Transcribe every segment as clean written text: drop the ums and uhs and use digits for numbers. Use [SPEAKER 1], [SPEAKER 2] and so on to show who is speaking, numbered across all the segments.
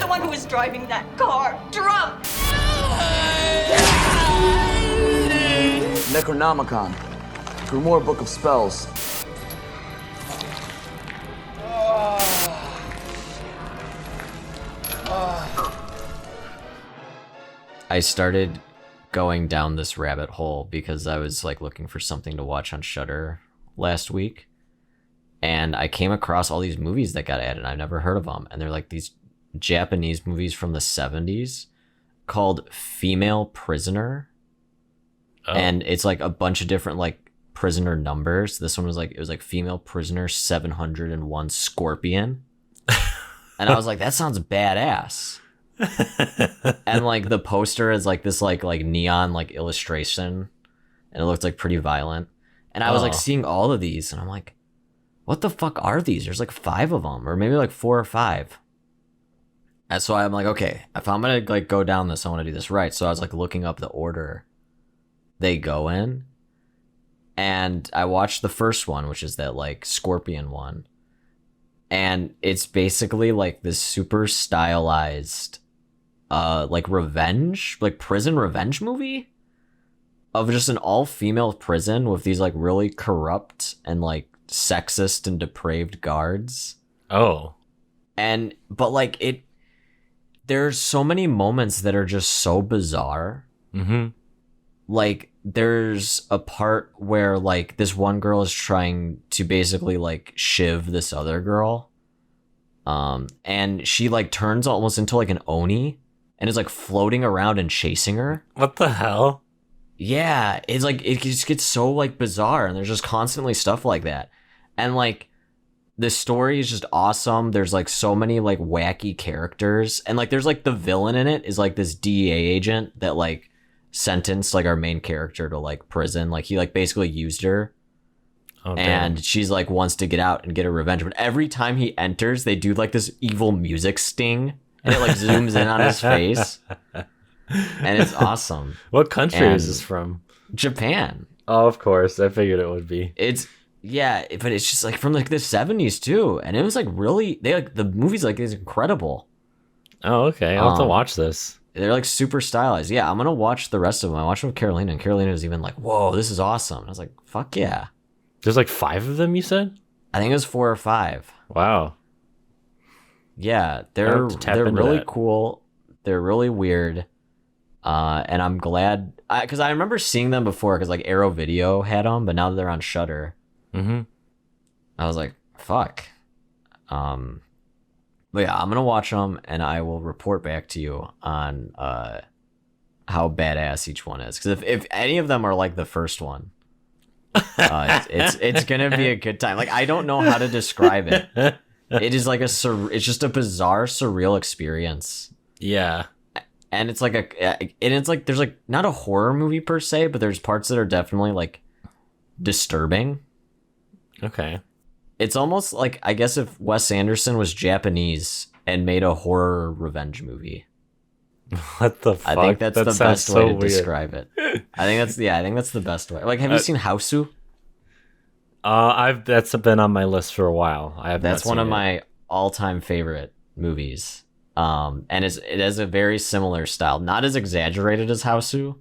[SPEAKER 1] one who was driving that car drunk.
[SPEAKER 2] Necronomicon. Grimoire Book of Spells.
[SPEAKER 3] I started going down this rabbit hole because I was like looking for something to watch on Shudder last week, and I came across all these movies that got added. I've never heard of them, and they're like these Japanese movies from the 70s called Female Prisoner. And it's like a bunch of different like prisoner numbers. This one was like, it was like Female Prisoner 701 Scorpion. And I was like, that sounds badass. And like the poster is like this like neon like illustration, and it looked like pretty violent. And I was like seeing all of these, and I'm like, what the fuck are these? There's like 5 of them, or maybe like 4 or 5. And so I'm like, okay, if I'm gonna like go down this, I want to do this right. So I was like looking up the order they go in, and I watched the first one, which is that like Scorpion one, and it's basically like this super stylized like revenge, like prison revenge movie of just an all-female prison with these like really corrupt and like sexist and depraved guards. But like there's so many moments that are just so bizarre. Like there's a part where like this one girl is trying to basically like shiv this other girl, and she like turns almost into like an oni and is like floating around and chasing her.
[SPEAKER 4] What the hell?
[SPEAKER 3] Yeah, it's like it just gets so like bizarre, and there's just constantly stuff like that. And like the story is just awesome. There's like so many like wacky characters, and like there's like the villain in it is like this DEA agent that like sentenced like our main character to like prison. Like he like basically used her. And she's like wants to get out and get her revenge, but every time he enters they do like this evil music sting, and it like zooms in on his face, and it's awesome.
[SPEAKER 4] What country is this from?
[SPEAKER 3] Japan.
[SPEAKER 4] Oh, of course, I figured it would be.
[SPEAKER 3] It's but it's just like from like the 70s too, and it was like really, they like the movie's like is incredible.
[SPEAKER 4] Oh, okay, I'll have to watch this.
[SPEAKER 3] They're like super stylized. Yeah, I'm gonna watch the rest of them. I watched them with Carolina, and Carolina was even like, whoa, this is awesome. I was like, fuck yeah.
[SPEAKER 4] There's like 5 of them, you said?
[SPEAKER 3] I think it was 4 or 5.
[SPEAKER 4] Wow.
[SPEAKER 3] Yeah, they're really
[SPEAKER 4] that.
[SPEAKER 3] cool. They're really weird. And I'm glad, because I remember seeing them before, because like Arrow Video had them, but now that they're on Shudder, I was like, fuck. But yeah, I'm gonna watch them, and I will report back to you on how badass each one is. Because if any of them are like the first one, it's gonna be a good time. Like I don't know how to describe it. It is like it's just a bizarre, surreal experience.
[SPEAKER 4] Yeah,
[SPEAKER 3] and it's like it's like there's like not a horror movie per se, but there's parts that are definitely like disturbing.
[SPEAKER 4] Okay.
[SPEAKER 3] It's almost like, I guess if Wes Anderson was Japanese and made a horror revenge movie.
[SPEAKER 4] What the fuck?
[SPEAKER 3] I think that's
[SPEAKER 4] that
[SPEAKER 3] the best
[SPEAKER 4] so
[SPEAKER 3] way to
[SPEAKER 4] weird.
[SPEAKER 3] describe it. I think that's the best way. Like, have you seen Hausu?
[SPEAKER 4] That's been on my list for a while.
[SPEAKER 3] That's one of my all-time favorite movies. And it has a very similar style, not as exaggerated as Hausu,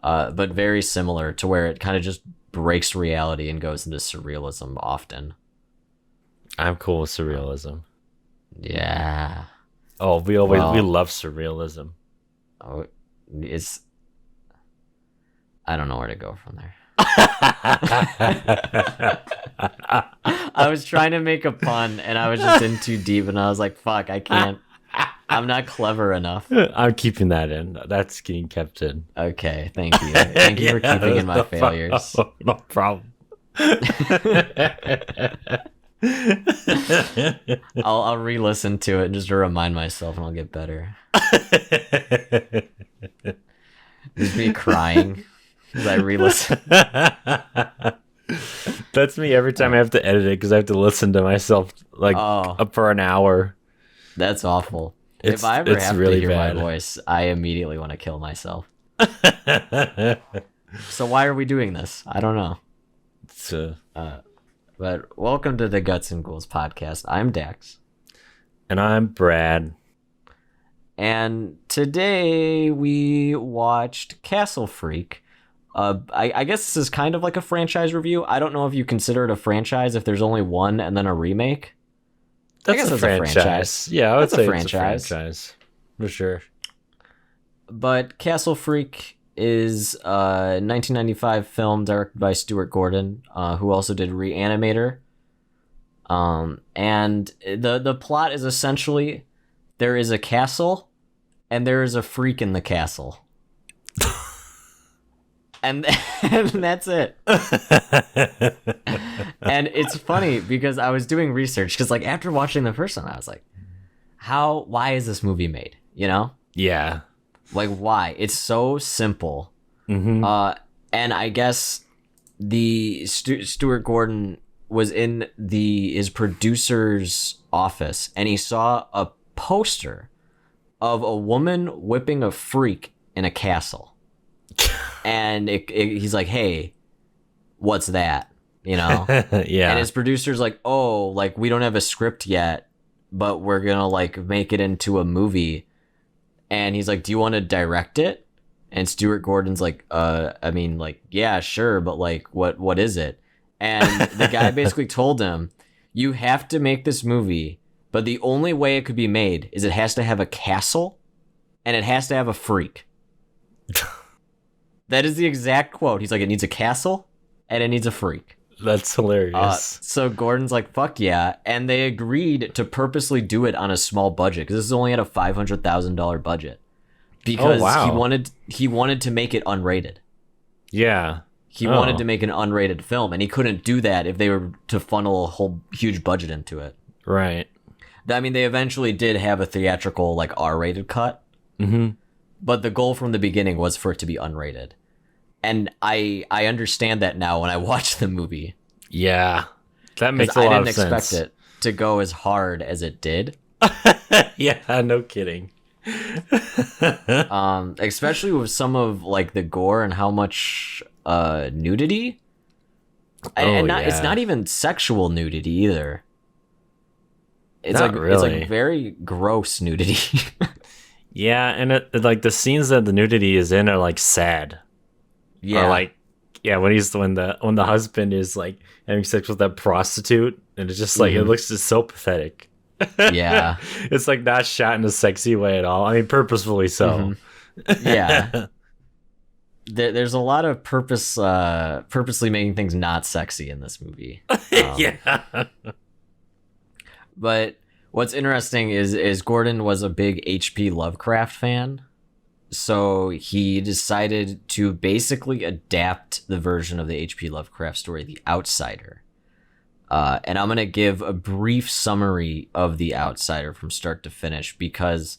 [SPEAKER 3] but very similar, to where it kind of just breaks reality and goes into surrealism often.
[SPEAKER 4] I'm cool with surrealism.
[SPEAKER 3] Yeah.
[SPEAKER 4] Oh, we love surrealism.
[SPEAKER 3] Oh, I don't know where to go from there. I was trying to make a pun, and I was just in too deep, and I was like, fuck, I can't. I'm not clever enough.
[SPEAKER 4] I'm keeping that in. That's getting kept in.
[SPEAKER 3] Okay, thank you. Thank you for keeping in my failures.
[SPEAKER 4] No problem.
[SPEAKER 3] I'll re-listen to it just to remind myself, and I'll get better. Just me crying as I re-listen.
[SPEAKER 4] That's me every time I have to edit it, because I have to listen to myself like up for an hour.
[SPEAKER 3] That's awful. If I ever have
[SPEAKER 4] really
[SPEAKER 3] to hear
[SPEAKER 4] bad.
[SPEAKER 3] my voice, I immediately want to kill myself. So why are we doing this? I don't know. But welcome to the Guts and Ghouls podcast. I'm Dax.
[SPEAKER 4] And I'm Brad.
[SPEAKER 3] And today we watched Castle Freak. I guess this is kind of like a franchise review. I don't know if you consider it a franchise if there's only one and then a remake.
[SPEAKER 4] That's a franchise. Yeah, I would say it's a franchise. For sure.
[SPEAKER 3] But Castle Freak is a 1995 film directed by Stuart Gordon, who also did Reanimator. And the plot is essentially there is a castle and there is a freak in the castle. And that's it. And it's funny because I was doing research because like after watching the first one, I was like, why is this movie made? You know?
[SPEAKER 4] Yeah.
[SPEAKER 3] Like why? It's so simple.
[SPEAKER 4] Mm-hmm.
[SPEAKER 3] And I guess the Stuart Gordon was in his producer's office and he saw a poster of a woman whipping a freak in a castle. And he's like, hey, what's that? You know?
[SPEAKER 4] Yeah.
[SPEAKER 3] And his producer's like, oh, like we don't have a script yet, but we're gonna like make it into a movie. And he's like, do you want to direct it? And Stuart Gordon's like, I mean, like, yeah, sure, but like, what is it? And the guy basically told him, you have to make this movie, but the only way it could be made is it has to have a castle and it has to have a freak. That is the exact quote. He's like, it needs a castle and it needs a freak.
[SPEAKER 4] That's hilarious.
[SPEAKER 3] So Gordon's like, fuck yeah. And they agreed to purposely do it on a small budget because this is only at a $500,000 budget because he wanted to make it unrated.
[SPEAKER 4] Yeah.
[SPEAKER 3] He wanted to make an unrated film, and he couldn't do that if they were to funnel a whole huge budget into it.
[SPEAKER 4] Right.
[SPEAKER 3] I mean, they eventually did have a theatrical, like, R-rated cut.
[SPEAKER 4] Mm-hmm.
[SPEAKER 3] But the goal from the beginning was for it to be unrated. And I understand that now when I watch the movie.
[SPEAKER 4] Yeah. That makes a lot of sense. I didn't expect it
[SPEAKER 3] to go as hard as it did.
[SPEAKER 4] Yeah, no kidding.
[SPEAKER 3] Especially with some of, like, the gore and how much... nudity, it's not even sexual nudity either. It's
[SPEAKER 4] not
[SPEAKER 3] like
[SPEAKER 4] really.
[SPEAKER 3] It's like very gross nudity.
[SPEAKER 4] Yeah, and like the scenes that the nudity is in are like sad.
[SPEAKER 3] Yeah,
[SPEAKER 4] or like when the husband is like having sex with that prostitute, and it's just like it looks just so pathetic.
[SPEAKER 3] Yeah,
[SPEAKER 4] it's like not shot in a sexy way at all. I mean, purposefully so.
[SPEAKER 3] Mm-hmm. Yeah. There's a lot of purposely making things not sexy in this movie.
[SPEAKER 4] Yeah.
[SPEAKER 3] But what's interesting is Gordon was a big H.P. Lovecraft fan. So he decided to basically adapt the version of the H.P. Lovecraft story, The Outsider. And I'm going to give a brief summary of The Outsider from start to finish because...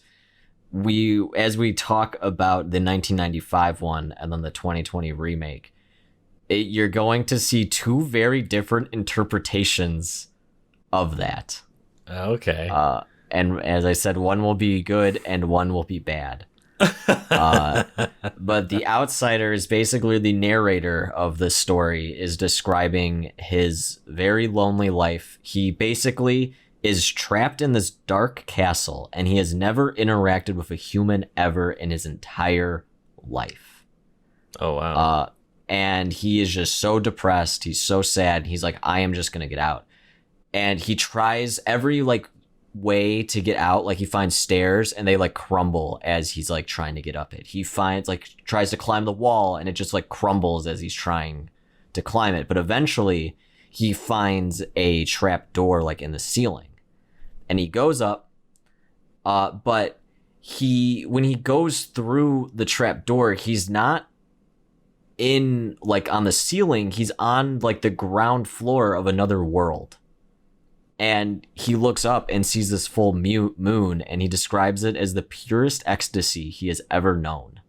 [SPEAKER 3] as we talk about the 1995 one and then the 2020 remake, you're going to see two very different interpretations of that.
[SPEAKER 4] Okay.
[SPEAKER 3] And as I said, one will be good and one will be bad. But the outsider is basically the narrator of the story is describing his very lonely life. He basically is trapped in this dark castle and he has never interacted with a human ever in his entire life.
[SPEAKER 4] Oh, wow.
[SPEAKER 3] And he is just so depressed. He's so sad. He's like, I am just going to get out. And he tries every like way to get out. Like he finds stairs and they like crumble as he's like trying to get up it. He finds like tries to climb the wall and it just like crumbles as he's trying to climb it. But eventually he finds a trap door like in the ceiling and he goes up. But when he goes through the trap door, he's not in like on the ceiling. He's on like the ground floor of another world. And he looks up and sees this full moon, and he describes it as the purest ecstasy he has ever known.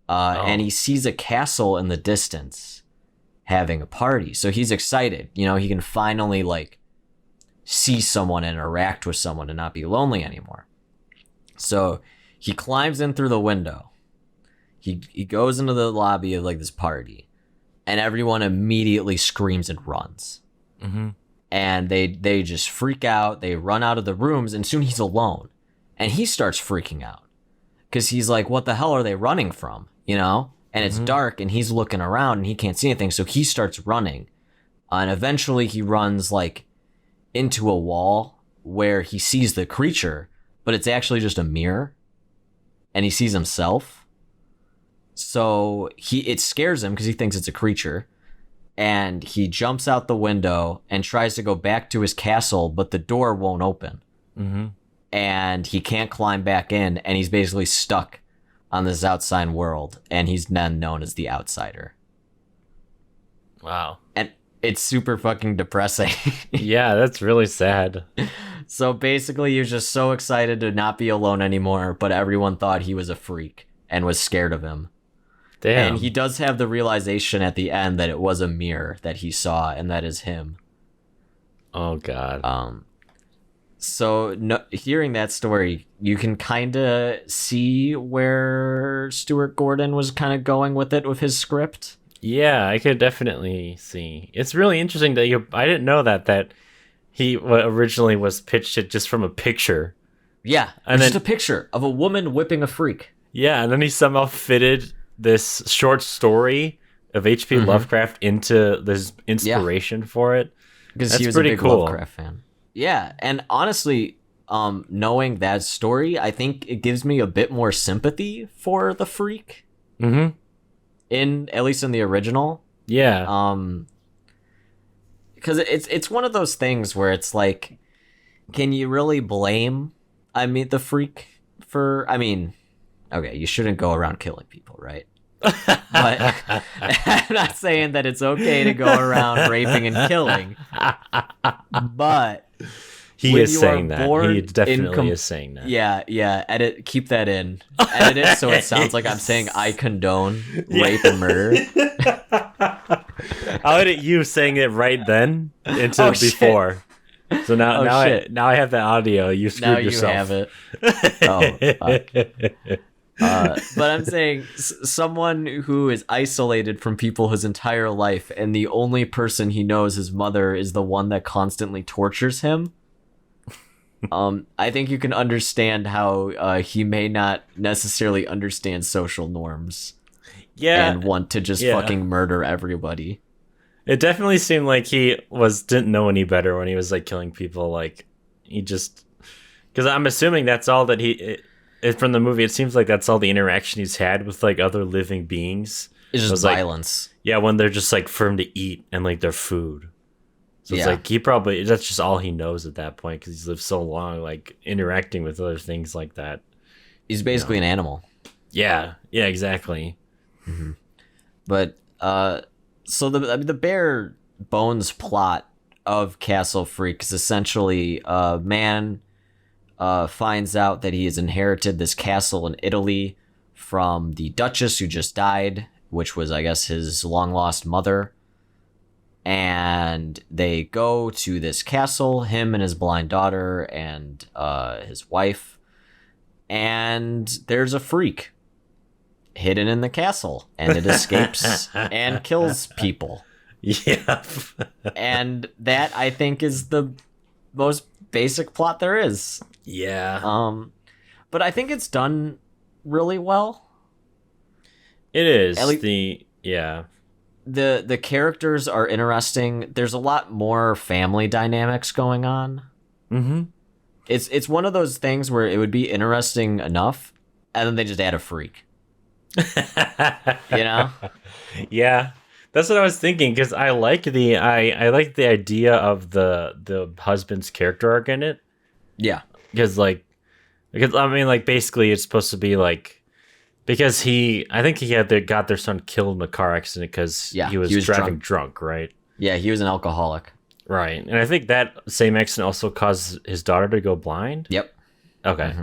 [SPEAKER 3] And he sees a castle in the distance having a party. So he's excited. You know, he can finally, like, see someone and interact with someone and not be lonely anymore. So he climbs in through the window. He goes into the lobby of, like, this party. And everyone immediately screams and runs. Mm-hmm. And they just freak out. They run out of the rooms, and soon he's alone. And he starts freaking out because he's like, what the hell are they running from? You know? And it's dark and he's looking around and he can't see anything. So he starts running. And eventually he runs like into a wall where he sees the creature, but it's actually just a mirror. And he sees himself. So it scares him because he thinks it's a creature. And he jumps out the window and tries to go back to his castle, but the door won't open. And he can't climb back in, and he's basically stuck on this outside world, and he's then known as the Outsider.
[SPEAKER 4] Wow.
[SPEAKER 3] And it's super fucking depressing.
[SPEAKER 4] Yeah, that's really sad.
[SPEAKER 3] So basically, he was just so excited to not be alone anymore, but everyone thought he was a freak and was scared of him.
[SPEAKER 4] Damn.
[SPEAKER 3] And he does have the realization at the end that it was a mirror that he saw, and that is him.
[SPEAKER 4] Oh, God.
[SPEAKER 3] So hearing that story, you can kind of see where Stuart Gordon was kind of going with it with his script.
[SPEAKER 4] Yeah, I could definitely see. It's really interesting that I didn't know that he originally was pitched it just from a picture.
[SPEAKER 3] Yeah, and just a picture of a woman whipping a freak.
[SPEAKER 4] Yeah, and then he somehow fitted this short story of H.P. Lovecraft into this inspiration for it.
[SPEAKER 3] Because he was a big Lovecraft fan. Yeah, and honestly, knowing that story, I think it gives me a bit more sympathy for the freak. At least in the original.
[SPEAKER 4] Yeah.
[SPEAKER 3] Because it's one of those things where it's like, can you really blame the freak for? Okay, you shouldn't go around killing people, right? But I'm not saying that it's okay to go around raping and killing. But
[SPEAKER 4] he is saying that. He definitely is saying that.
[SPEAKER 3] Yeah. Keep that in. Edit it so it sounds like I'm saying I condone rape and murder.
[SPEAKER 4] I'll edit you saying it right then into before. So now I have the audio. You screwed yourself.
[SPEAKER 3] Now you have it. Fuck. But I'm saying someone who is isolated from people his entire life, and the only person he knows, his mother, is the one that constantly tortures him. I think you can understand how he may not necessarily understand social norms. Yeah, and want to just fucking murder everybody.
[SPEAKER 4] It definitely seemed like he didn't know any better when he was like killing people. Like he just, because I'm assuming that's all that from the movie, it seems like that's all the interaction he's had with like other living beings.
[SPEAKER 3] It's just violence.
[SPEAKER 4] Like, yeah, when they're just like for him to eat and like their food. So it's like that's just all he knows at that point because he's lived so long like interacting with other things like that.
[SPEAKER 3] He's basically an animal.
[SPEAKER 4] Yeah, exactly.
[SPEAKER 3] But so the bare bones plot of Castle Freak is essentially a man finds out that he has inherited this castle in Italy from the Duchess who just died, which was, I guess, his long-lost mother. And they go to this castle, him and his blind daughter and his wife. And there's a freak hidden in the castle, and it escapes and kills people.
[SPEAKER 4] Yeah.
[SPEAKER 3] And that, I think, is the most basic plot there is.
[SPEAKER 4] Yeah.
[SPEAKER 3] But I think it's done really well.
[SPEAKER 4] It is.
[SPEAKER 3] The characters are interesting. There's a lot more family dynamics going on. It's one of those things where it would be interesting enough, and then they just add a freak. You know?
[SPEAKER 4] Yeah. That's what I was thinking, because I like the idea of the husband's character arc in it.
[SPEAKER 3] Yeah.
[SPEAKER 4] Because basically it's supposed to be like, because I think he got their son killed in a car accident because he was driving drunk, right?
[SPEAKER 3] Yeah, he was an alcoholic.
[SPEAKER 4] Right. And I think that same accident also caused his daughter to go blind.
[SPEAKER 3] Yep.
[SPEAKER 4] Okay.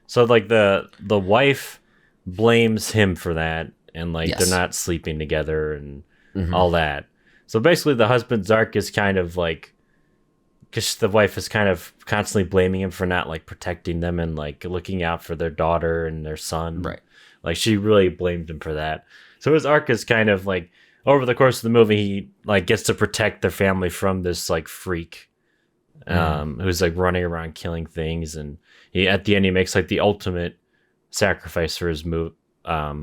[SPEAKER 4] So like the wife blames him for that, and like they're not sleeping together and all that. So basically the husband's arc is kind of like, because the wife is kind of constantly blaming him for not like protecting them and like looking out for their daughter and their son.
[SPEAKER 3] Right.
[SPEAKER 4] Like she really blamed him for that. So his arc is kind of like, over the course of the movie, he like gets to protect their family from this like freak who's like running around killing things, and he at the end he makes like the ultimate sacrifice for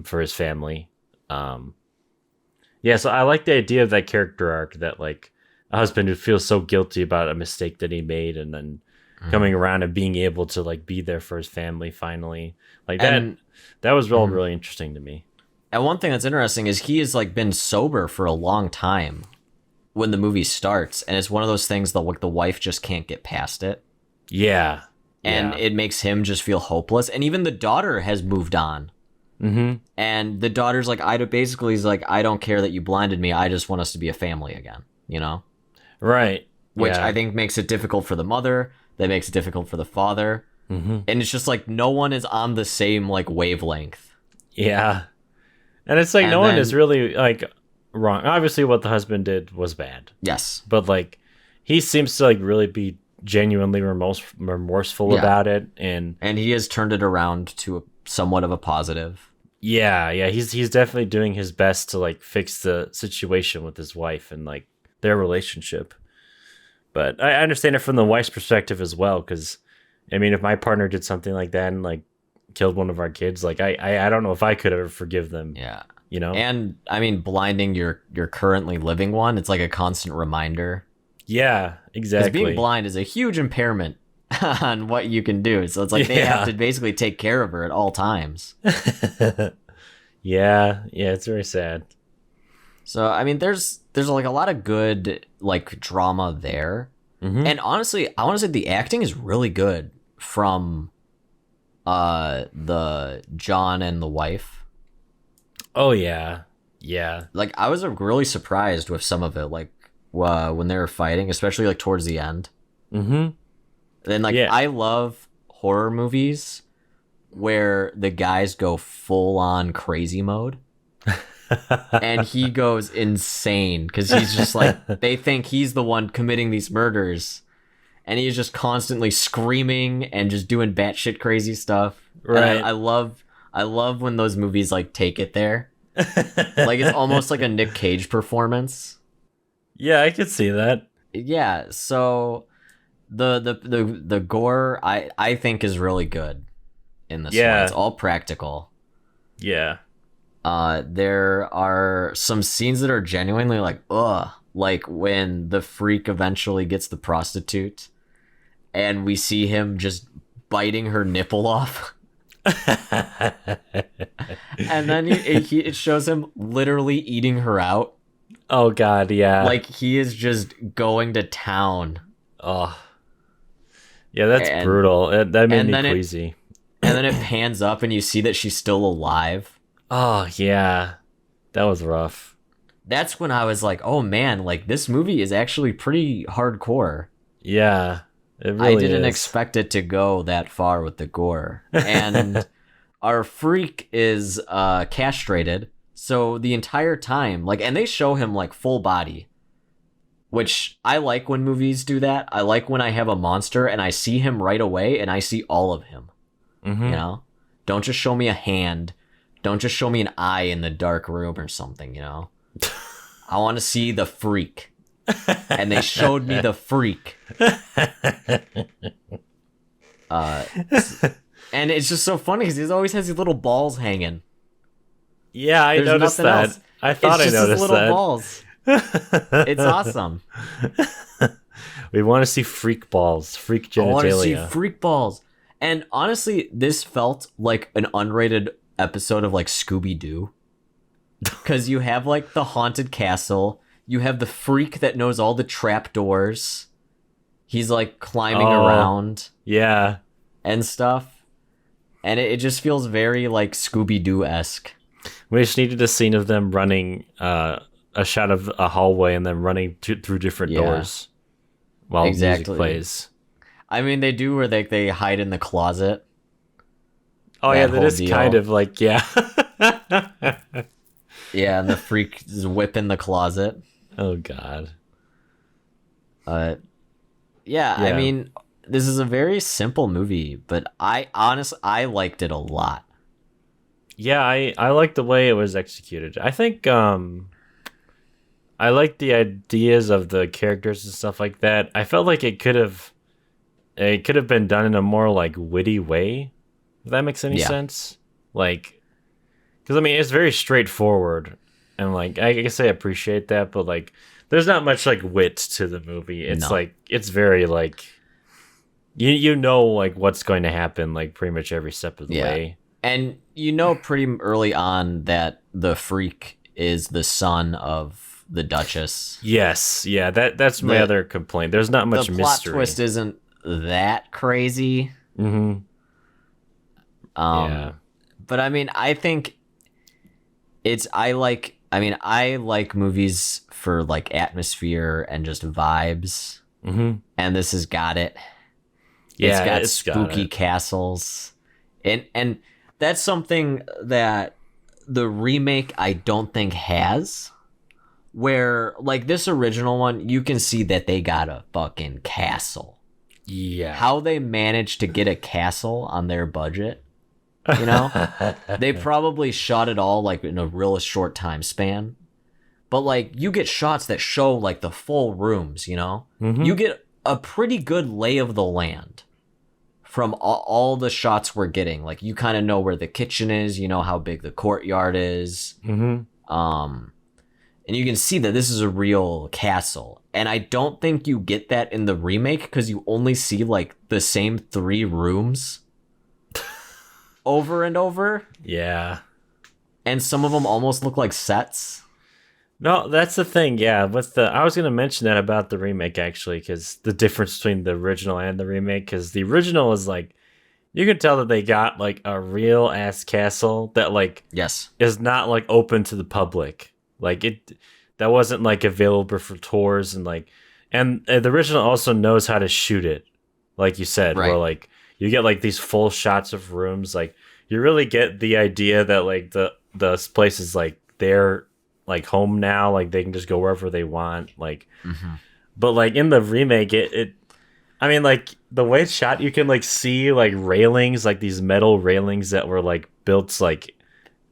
[SPEAKER 4] for his family. Yeah, so I like the idea of that character arc, that like a husband who feels so guilty about a mistake that he made, and then coming around and being able to like be there for his family finally. Like that was really interesting to me.
[SPEAKER 3] And one thing that's interesting is he has like been sober for a long time when the movie starts, and it's one of those things that like the wife just can't get past it.
[SPEAKER 4] Yeah.
[SPEAKER 3] And it makes him just feel hopeless. And even the daughter has moved on.
[SPEAKER 4] Mm-hmm.
[SPEAKER 3] And the daughter's like, he's like, I don't care that you blinded me. I just want us to be a family again, you know?
[SPEAKER 4] Right.
[SPEAKER 3] Which I think makes it difficult for the mother. That makes it difficult for the father.
[SPEAKER 4] Mm-hmm.
[SPEAKER 3] And it's just like no one is on the same like wavelength.
[SPEAKER 4] Yeah. And it's like no one is really like wrong. Obviously what the husband did was bad.
[SPEAKER 3] Yes.
[SPEAKER 4] But like he seems to like really be genuinely remorseful about it, and
[SPEAKER 3] he has turned it around to somewhat of a positive.
[SPEAKER 4] Yeah, he's definitely doing his best to like fix the situation with his wife and like their relationship. But I understand it from the wife's perspective as well, because I mean, if my partner did something like that and like killed one of our kids, like I don't know if I could ever forgive them.
[SPEAKER 3] Yeah,
[SPEAKER 4] you know.
[SPEAKER 3] And I mean, blinding your currently living one, it's like a constant reminder.
[SPEAKER 4] Yeah, exactly.
[SPEAKER 3] Because being blind is a huge impairment on what you can do. So it's like they have to basically take care of her at all times.
[SPEAKER 4] yeah, it's very sad.
[SPEAKER 3] So I mean, there's like a lot of good like drama there, and honestly, I want to say the acting is really good from the John and the wife.
[SPEAKER 4] Oh yeah.
[SPEAKER 3] Like I was really surprised with some of it, like when they were fighting, especially like towards the end. Then like I love horror movies where the guys go full on crazy mode. And he goes insane because he's just like, they think he's the one committing these murders, and he's just constantly screaming and just doing batshit crazy stuff.
[SPEAKER 4] Right.
[SPEAKER 3] And I love when those movies like take it there. Like it's almost like a Nick Cage performance.
[SPEAKER 4] Yeah, I could see that.
[SPEAKER 3] Yeah, so the gore I think is really good in this one. It's all practical.
[SPEAKER 4] Yeah.
[SPEAKER 3] There are some scenes that are genuinely like, ugh. Like when the freak eventually gets the prostitute and we see him just biting her nipple off. And then it shows him literally eating her out.
[SPEAKER 4] Oh, God, yeah.
[SPEAKER 3] Like he is just going to town.
[SPEAKER 4] Oh. Yeah, that's brutal. That made me queasy.
[SPEAKER 3] And then it pans up and you see that she's still alive.
[SPEAKER 4] Oh, yeah. That was rough.
[SPEAKER 3] That's when I was like, oh man, like this movie is actually pretty hardcore.
[SPEAKER 4] Yeah, it really
[SPEAKER 3] I didn't
[SPEAKER 4] is.
[SPEAKER 3] expect it to go that far with the gore. And our freak is castrated. So the entire time, like, and they show him like full body, which I like when movies do that. I like when I have a monster and I see him right away and I see all of him. You know, don't just show me a hand. Don't just show me an eye in the dark room or something, you know? I want to see the freak. And they showed me the freak. And it's just so funny because he always has these little balls hanging.
[SPEAKER 4] Yeah, I noticed that.
[SPEAKER 3] Else.
[SPEAKER 4] I thought I noticed
[SPEAKER 3] little
[SPEAKER 4] that.
[SPEAKER 3] Balls. It's awesome.
[SPEAKER 4] We want to see freak balls, freak genitalia.
[SPEAKER 3] I want to see freak balls. And honestly, this felt like an unrated episode of like Scooby-Doo. Because you have like the haunted castle. You have the freak that knows all the trapdoors. He's like climbing around.
[SPEAKER 4] Yeah.
[SPEAKER 3] And stuff. And it just feels very like Scooby-Doo-esque.
[SPEAKER 4] We just needed a scene of them running, a shot of a hallway and them running through different doors while music plays.
[SPEAKER 3] I mean, they do where they hide in the closet.
[SPEAKER 4] Oh, yeah, that is deal. Kind of like, yeah.
[SPEAKER 3] Yeah, and the freak is whipping the closet.
[SPEAKER 4] Oh, God.
[SPEAKER 3] Yeah, I mean, this is a very simple movie, but I liked it a lot.
[SPEAKER 4] Yeah, I like the way it was executed. I think I like the ideas of the characters and stuff like that. I felt like it could have it could have been done in a more like witty way, if that makes any sense. Like, because I mean, it's very straightforward, and like I guess I appreciate that, but like there's not much like wit to the movie. It's like it's very like you know like what's going to happen like pretty much every step of the way.
[SPEAKER 3] And you know pretty early on that the freak is the son of the Duchess.
[SPEAKER 4] Yes, yeah, that's my other complaint. There's not much mystery. The plot
[SPEAKER 3] twist isn't that crazy.
[SPEAKER 4] Mm-hmm.
[SPEAKER 3] But I mean, I think I like movies for like atmosphere and just vibes.
[SPEAKER 4] Mm-hmm.
[SPEAKER 3] And this has got it.
[SPEAKER 4] Yeah,
[SPEAKER 3] it's got spooky castles. And that's something that the remake I don't think has. Where like this original one, you can see that they got a fucking castle.
[SPEAKER 4] Yeah.
[SPEAKER 3] How they managed to get a castle on their budget, you know? They probably shot it all like in a real short time span. But like you get shots that show like the full rooms, you know?
[SPEAKER 4] Mm-hmm.
[SPEAKER 3] You get a pretty good lay of the land from all the shots we're getting. Like you kind of know where the kitchen is, you know how big the courtyard is.
[SPEAKER 4] Mm-hmm.
[SPEAKER 3] And you can see that this is a real castle. And I don't think you get that in the remake because you only see like the same 3 rooms over and over.
[SPEAKER 4] Yeah.
[SPEAKER 3] And some of them almost look like sets.
[SPEAKER 4] No, that's the thing. Yeah, I was going to mention that about the remake actually, because the difference between the original and the remake, because the original is like, you can tell that they got like a real ass castle that like is not like open to the public. Like that wasn't like available for tours and like, and the original also knows how to shoot it, like you said, where like you get like these full shots of rooms. Like you really get the idea that like the place is like they're like home now, like they can just go wherever they want. Like, but like in the remake, I mean, like the way it's shot, you can like see like railings, like these metal railings that were like built like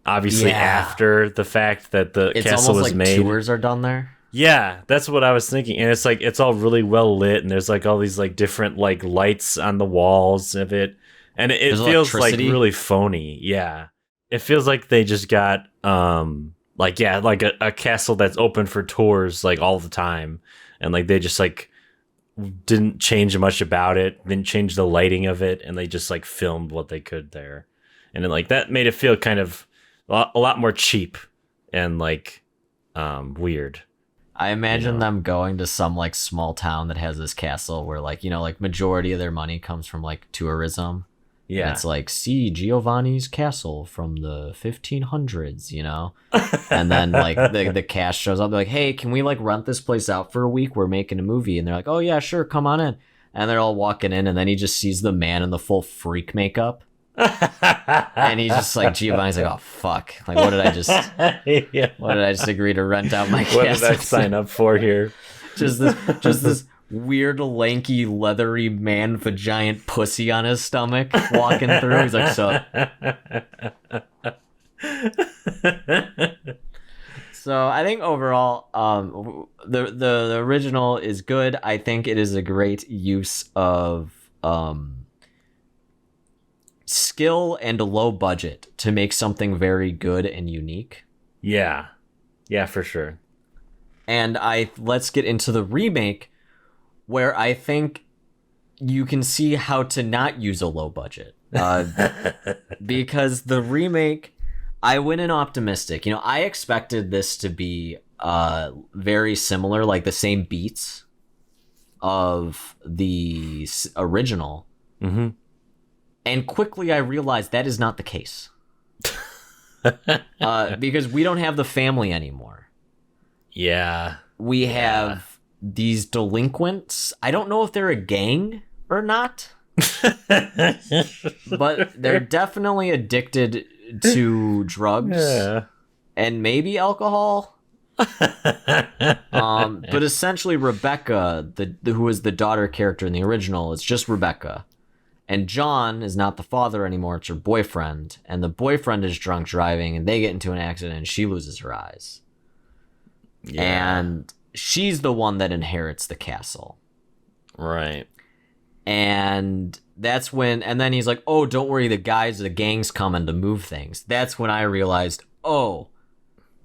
[SPEAKER 4] obviously after the fact that the castle was made.
[SPEAKER 3] Tours are done there.
[SPEAKER 4] Yeah, that's what I was thinking. And it's like it's all really well lit, and there's like all these like different like lights on the walls of it, and it feels like really phony. Yeah, it feels like they just got like a castle that's open for tours like all the time, and like they just like didn't change much about it, didn't change the lighting of it, and they just like filmed what they could there, and then like that made it feel kind of a lot more cheap and like weird.
[SPEAKER 3] I imagine them going to some like small town that has this castle where like, you know, like majority of their money comes from like tourism. Yeah. And it's like, see Giovanni's castle from the 1500s, you know? And then like the cast shows up. They're like, hey, can we like rent this place out for a week? We're making a movie. And they're like, oh yeah, sure. Come on in. And they're all walking in, and then he just sees the man in the full freak makeup. And he's just like, Giovanni's like, oh fuck, like what did I just agree to rent out my castle?
[SPEAKER 4] What did I sign up for here?
[SPEAKER 3] just this weird lanky leathery man with a giant pussy on his stomach walking through. He's like, so I think overall the original is good. I think it is a great use of skill and a low budget to make something very good and unique.
[SPEAKER 4] Yeah, for sure.
[SPEAKER 3] And let's get into the remake, where I think you can see how to not use a low budget. Because the remake, I went in optimistic. You know, I expected this to be very similar, like the same beats of the original.
[SPEAKER 4] Mm-hmm.
[SPEAKER 3] And quickly I realized that is not the case. Because we don't have the family anymore.
[SPEAKER 4] Yeah.
[SPEAKER 3] We have these delinquents. I don't know if they're a gang or not. But they're definitely addicted to drugs and maybe alcohol. But essentially Rebecca, who is the daughter character in the original, is just Rebecca. And John is not the father anymore, it's her boyfriend. And the boyfriend is drunk driving, and they get into an accident, and she loses her eyes. Yeah. And she's the one that inherits the castle.
[SPEAKER 4] Right.
[SPEAKER 3] And that's when, and then he's like, oh, don't worry, the gang's coming to move things. That's when I realized, oh,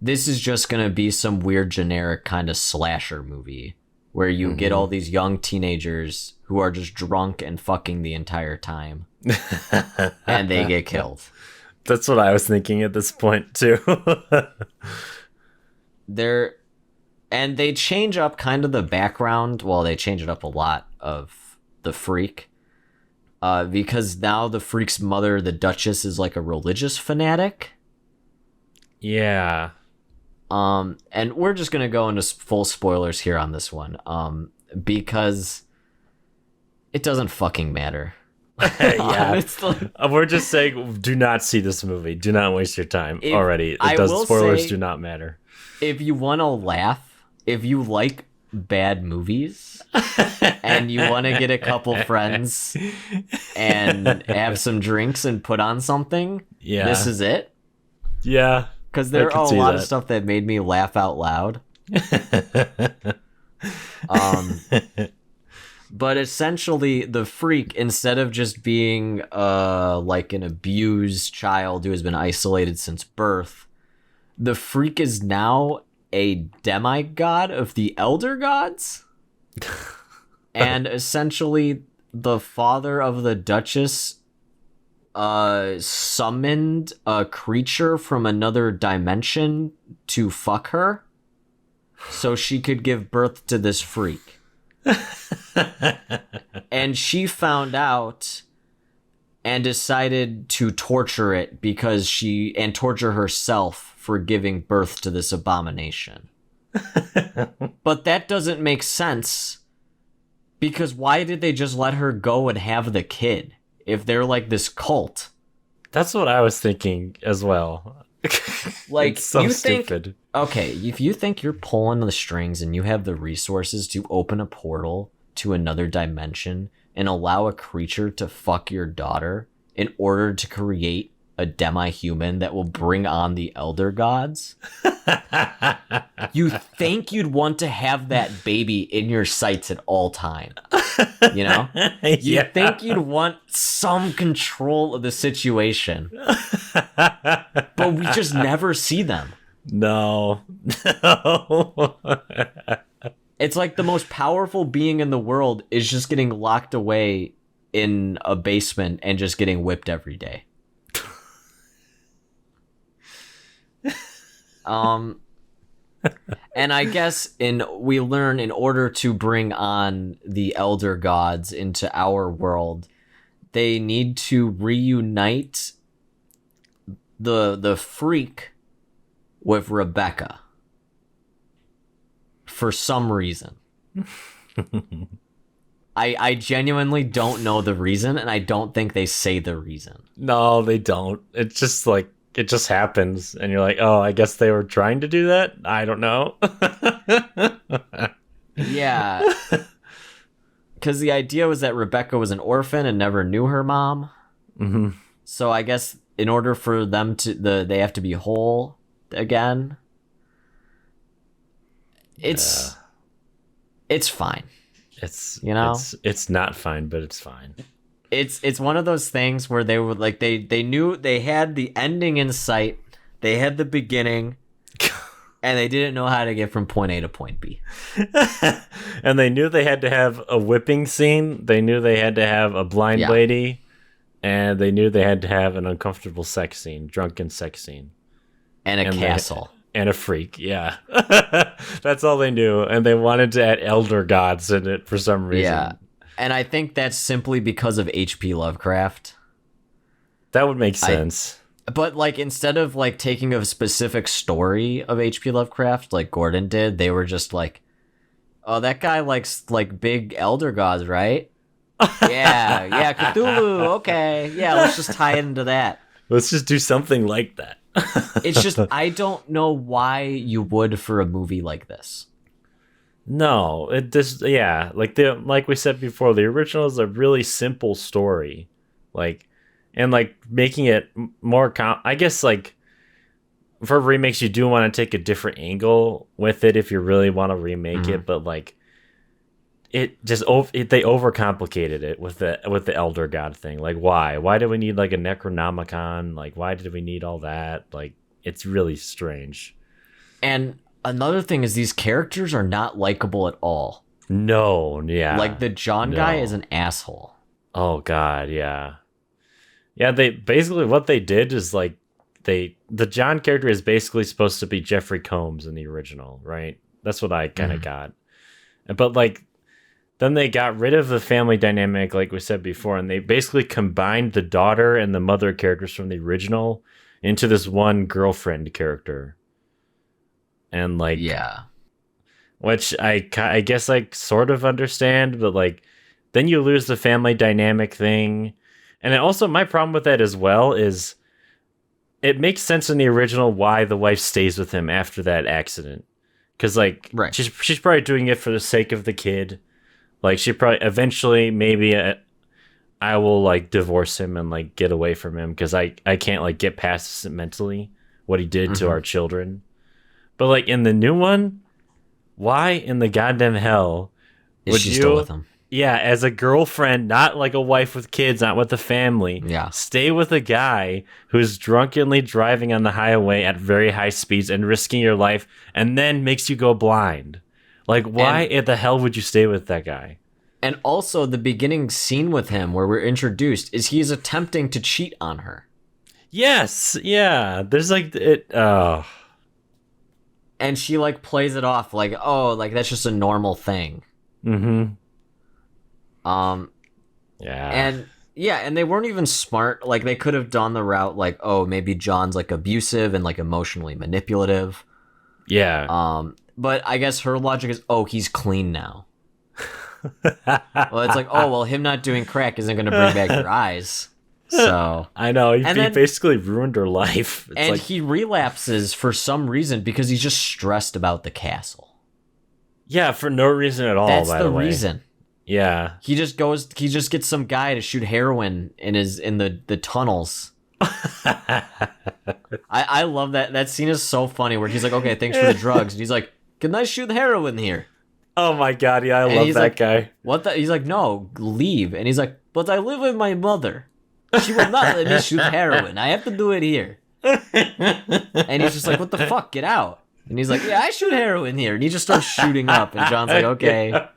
[SPEAKER 3] this is just going to be some weird generic kind of slasher movie where you get all these young teenagers who are just drunk and fucking the entire time. And they get killed.
[SPEAKER 4] That's what I was thinking at this point, too.
[SPEAKER 3] And they change up kind of the background. Well, they change it up a lot of the freak. Because now the freak's mother, the Duchess, is like a religious fanatic.
[SPEAKER 4] Yeah.
[SPEAKER 3] And we're just gonna go into full spoilers here on this one. Because it doesn't fucking matter.
[SPEAKER 4] Yeah. We're just saying, do not see this movie. Do not waste your time already. Spoilers do not matter.
[SPEAKER 3] If you want to laugh, if you like bad movies, and you want to get a couple friends and have some drinks and put on something, this is it.
[SPEAKER 4] Yeah.
[SPEAKER 3] Because there are a lot of stuff that made me laugh out loud. But essentially, the freak, instead of just being like an abused child who has been isolated since birth, the freak is now a demigod of the elder gods. And essentially, the father of the Duchess summoned a creature from another dimension to fuck her so she could give birth to this freak. And she found out and decided to torture it and torture herself for giving birth to this abomination. But that doesn't make sense, because why did they just let her go and have the kid if they're like this cult?
[SPEAKER 4] That's what I was thinking as well.
[SPEAKER 3] Like,
[SPEAKER 4] it's so stupid.
[SPEAKER 3] Okay, if you think you're pulling the strings and you have the resources to open a portal to another dimension and allow a creature to fuck your daughter in order to create a demi-human that will bring on the elder gods, you think you'd want to have that baby in your sights at all time. You know? You think you'd want some control of the situation. But we just never see them.
[SPEAKER 4] No.
[SPEAKER 3] It's like the most powerful being in the world is just getting locked away in a basement and just getting whipped every day. And I guess we learn in order to bring on the elder gods into our world, they need to reunite the freak with Rebecca for some reason. I genuinely don't know the reason, and I don't think they say the reason.
[SPEAKER 4] No, they don't. It's just like, it just happens, and you're like, oh, I guess they were trying to do that? I don't know.
[SPEAKER 3] Yeah. Because the idea was that Rebecca was an orphan and never knew her mom.
[SPEAKER 4] Mm-hmm.
[SPEAKER 3] So I guess in order for them they have to be whole again. It's fine.
[SPEAKER 4] It's,
[SPEAKER 3] you know,
[SPEAKER 4] it's not fine, but it's fine.
[SPEAKER 3] It's one of those things where they were like, they knew they had the ending in sight, they had the beginning, and they didn't know how to get from point A to point B.
[SPEAKER 4] And they knew they had to have a whipping scene. They knew they had to have a blind lady, and they knew they had to have an uncomfortable sex scene, drunken sex scene,
[SPEAKER 3] and a castle.
[SPEAKER 4] And a freak, yeah. That's all they knew. And they wanted to add elder gods in it for some reason.
[SPEAKER 3] Yeah. And I think that's simply because of H.P. Lovecraft.
[SPEAKER 4] That would make sense.
[SPEAKER 3] But like, instead of like taking a specific story of H.P. Lovecraft like Gordon did, they were just like, oh, that guy likes like big elder gods, right? Yeah, Cthulhu, okay. Yeah, let's just tie it into that.
[SPEAKER 4] Let's just do something like that.
[SPEAKER 3] It's just, I don't know why you would for a movie like this.
[SPEAKER 4] No, like we said before, the original is a really simple story, and making it more I guess like for remakes you do want to take a different angle with it if you really want to remake it, but like they overcomplicated it with the elder god thing. Like, why do we need like a Necronomicon? Like, why did we need all that? Like, it's really strange.
[SPEAKER 3] And another thing is these characters are not likable at all.
[SPEAKER 4] No, yeah.
[SPEAKER 3] Like the John guy is an asshole.
[SPEAKER 4] Oh god, yeah. Yeah, they basically what they did is like the John character is basically supposed to be Jeffrey Combs in the original, right? That's what I kind of got. But like then they got rid of the family dynamic, like we said before, and they basically combined the daughter and the mother characters from the original into this one girlfriend character. And like,
[SPEAKER 3] yeah,
[SPEAKER 4] which I guess I sort of understand, but like, then you lose the family dynamic thing. And also my problem with that as well is it makes sense in the original why the wife stays with him after that accident. Because like, she's probably doing it for the sake of the kid. Like she probably eventually maybe I will like divorce him and like get away from him because I can't like get past mentally what he did to our children. But like in the new one, why in the goddamn hell
[SPEAKER 3] would she still with him?
[SPEAKER 4] Yeah, as a girlfriend, not like a wife with kids, not with a family.
[SPEAKER 3] Yeah,
[SPEAKER 4] stay with a guy who's drunkenly driving on the highway at very high speeds and risking your life, and then makes you go blind. Like, why in the hell would you stay with that guy?
[SPEAKER 3] And also, the beginning scene with him where we're introduced is he's attempting to cheat on her.
[SPEAKER 4] Yes, yeah. There's like it. Oh.
[SPEAKER 3] And she like plays it off like, oh, like that's just a normal thing.
[SPEAKER 4] Mm-hmm.
[SPEAKER 3] Yeah. And they weren't even smart. Like they could have done the route like, oh, maybe John's like abusive and like emotionally manipulative.
[SPEAKER 4] Yeah.
[SPEAKER 3] But I guess her logic is, oh, he's clean now. Well, it's like, oh, well, him not doing crack isn't going to bring back your eyes. So
[SPEAKER 4] I know he basically ruined her life.
[SPEAKER 3] It's and he relapses for some reason because he's just stressed about the castle.
[SPEAKER 4] Yeah, for no reason at all.
[SPEAKER 3] That's
[SPEAKER 4] by the way.
[SPEAKER 3] Reason.
[SPEAKER 4] Yeah,
[SPEAKER 3] he just gets some guy to shoot heroin in the tunnels. I love that scene is so funny where he's like, okay, thanks for the drugs, and he's like, can I shoot heroin here?
[SPEAKER 4] Oh my god, yeah, I love that
[SPEAKER 3] like,
[SPEAKER 4] guy.
[SPEAKER 3] What the? He's like, no, leave, and he's like, but I live with my mother. She will not let me shoot heroin. I have to do it here. And he's just like, what the fuck? Get out. And he's like, yeah, I shoot heroin here. And he just starts shooting up. And John's like, okay.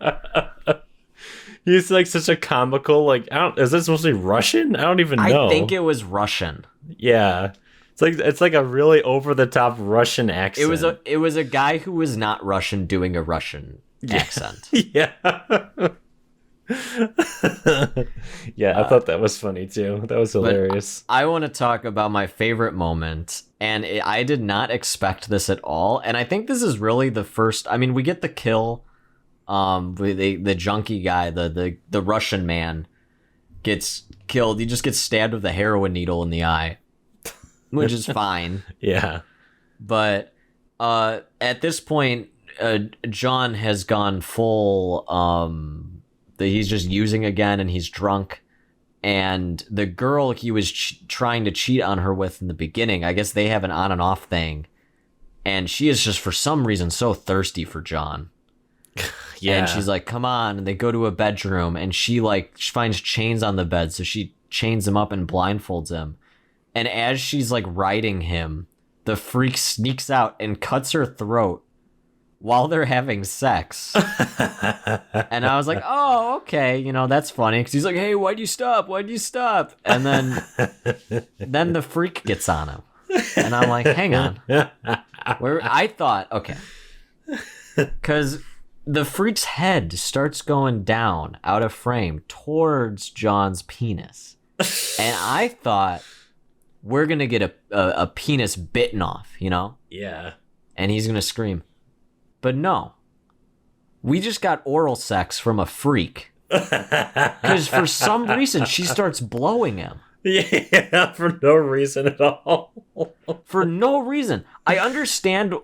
[SPEAKER 4] He's like such a comical, like, is this supposed to be Russian? I don't even know.
[SPEAKER 3] I think it was Russian.
[SPEAKER 4] Yeah. It's like a really over the top Russian accent.
[SPEAKER 3] It was a guy who was not Russian doing a Russian accent.
[SPEAKER 4] Yeah. Yeah, I thought that was funny too. That was hilarious.
[SPEAKER 3] I want to talk about my favorite moment, and I did not expect this at all. And I think this is really the first. I mean, we get the kill. The junkie guy, the Russian man, gets killed. He just gets stabbed with a heroin needle in the eye, which is fine.
[SPEAKER 4] Yeah,
[SPEAKER 3] but at this point, John has gone full. He's just using again, and he's drunk. And the girl he was trying to cheat on her with in the beginning, I guess they have an on and off thing, and she is just for some reason so thirsty for John. Yeah, and she's like, "Come on!" And they go to a bedroom, and she finds chains on the bed, so she chains him up and blindfolds him. And as she's like riding him, the freak sneaks out and cuts her throat while they're having sex. And I was like, oh, okay, that's funny. Because he's like, hey, why'd you stop? And then the freak gets on him. And I'm like, hang on. I thought, okay. Because the freak's head starts going down out of frame towards John's penis. And I thought, we're going to get a penis bitten off,
[SPEAKER 4] Yeah.
[SPEAKER 3] And he's going to scream. But no, we just got oral sex from a freak. Because for some reason, she starts blowing him.
[SPEAKER 4] Yeah, for no reason at all.
[SPEAKER 3] For no reason. I understand,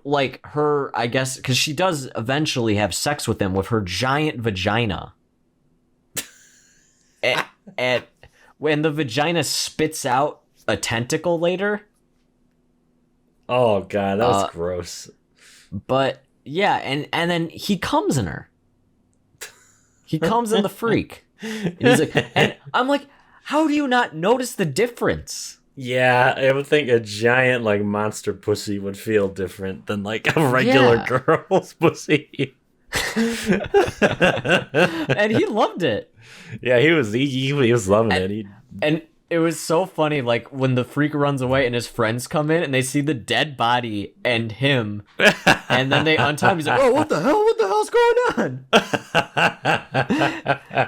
[SPEAKER 3] her, I guess, because she does eventually have sex with him with her giant vagina. When the vagina spits out a tentacle later.
[SPEAKER 4] Oh, God, that was gross.
[SPEAKER 3] But... yeah, and then he comes in her. He comes in the freak. And he's like, and I'm like, how do you not notice the difference?
[SPEAKER 4] Yeah, I would think a giant like monster pussy would feel different than like a regular girl's pussy.
[SPEAKER 3] And he loved it.
[SPEAKER 4] Yeah, he was loving it.
[SPEAKER 3] And it was so funny, like when the freak runs away and his friends come in and they see the dead body and him, and then they untie him. He's like, "Oh, what the hell? What the hell's going on?"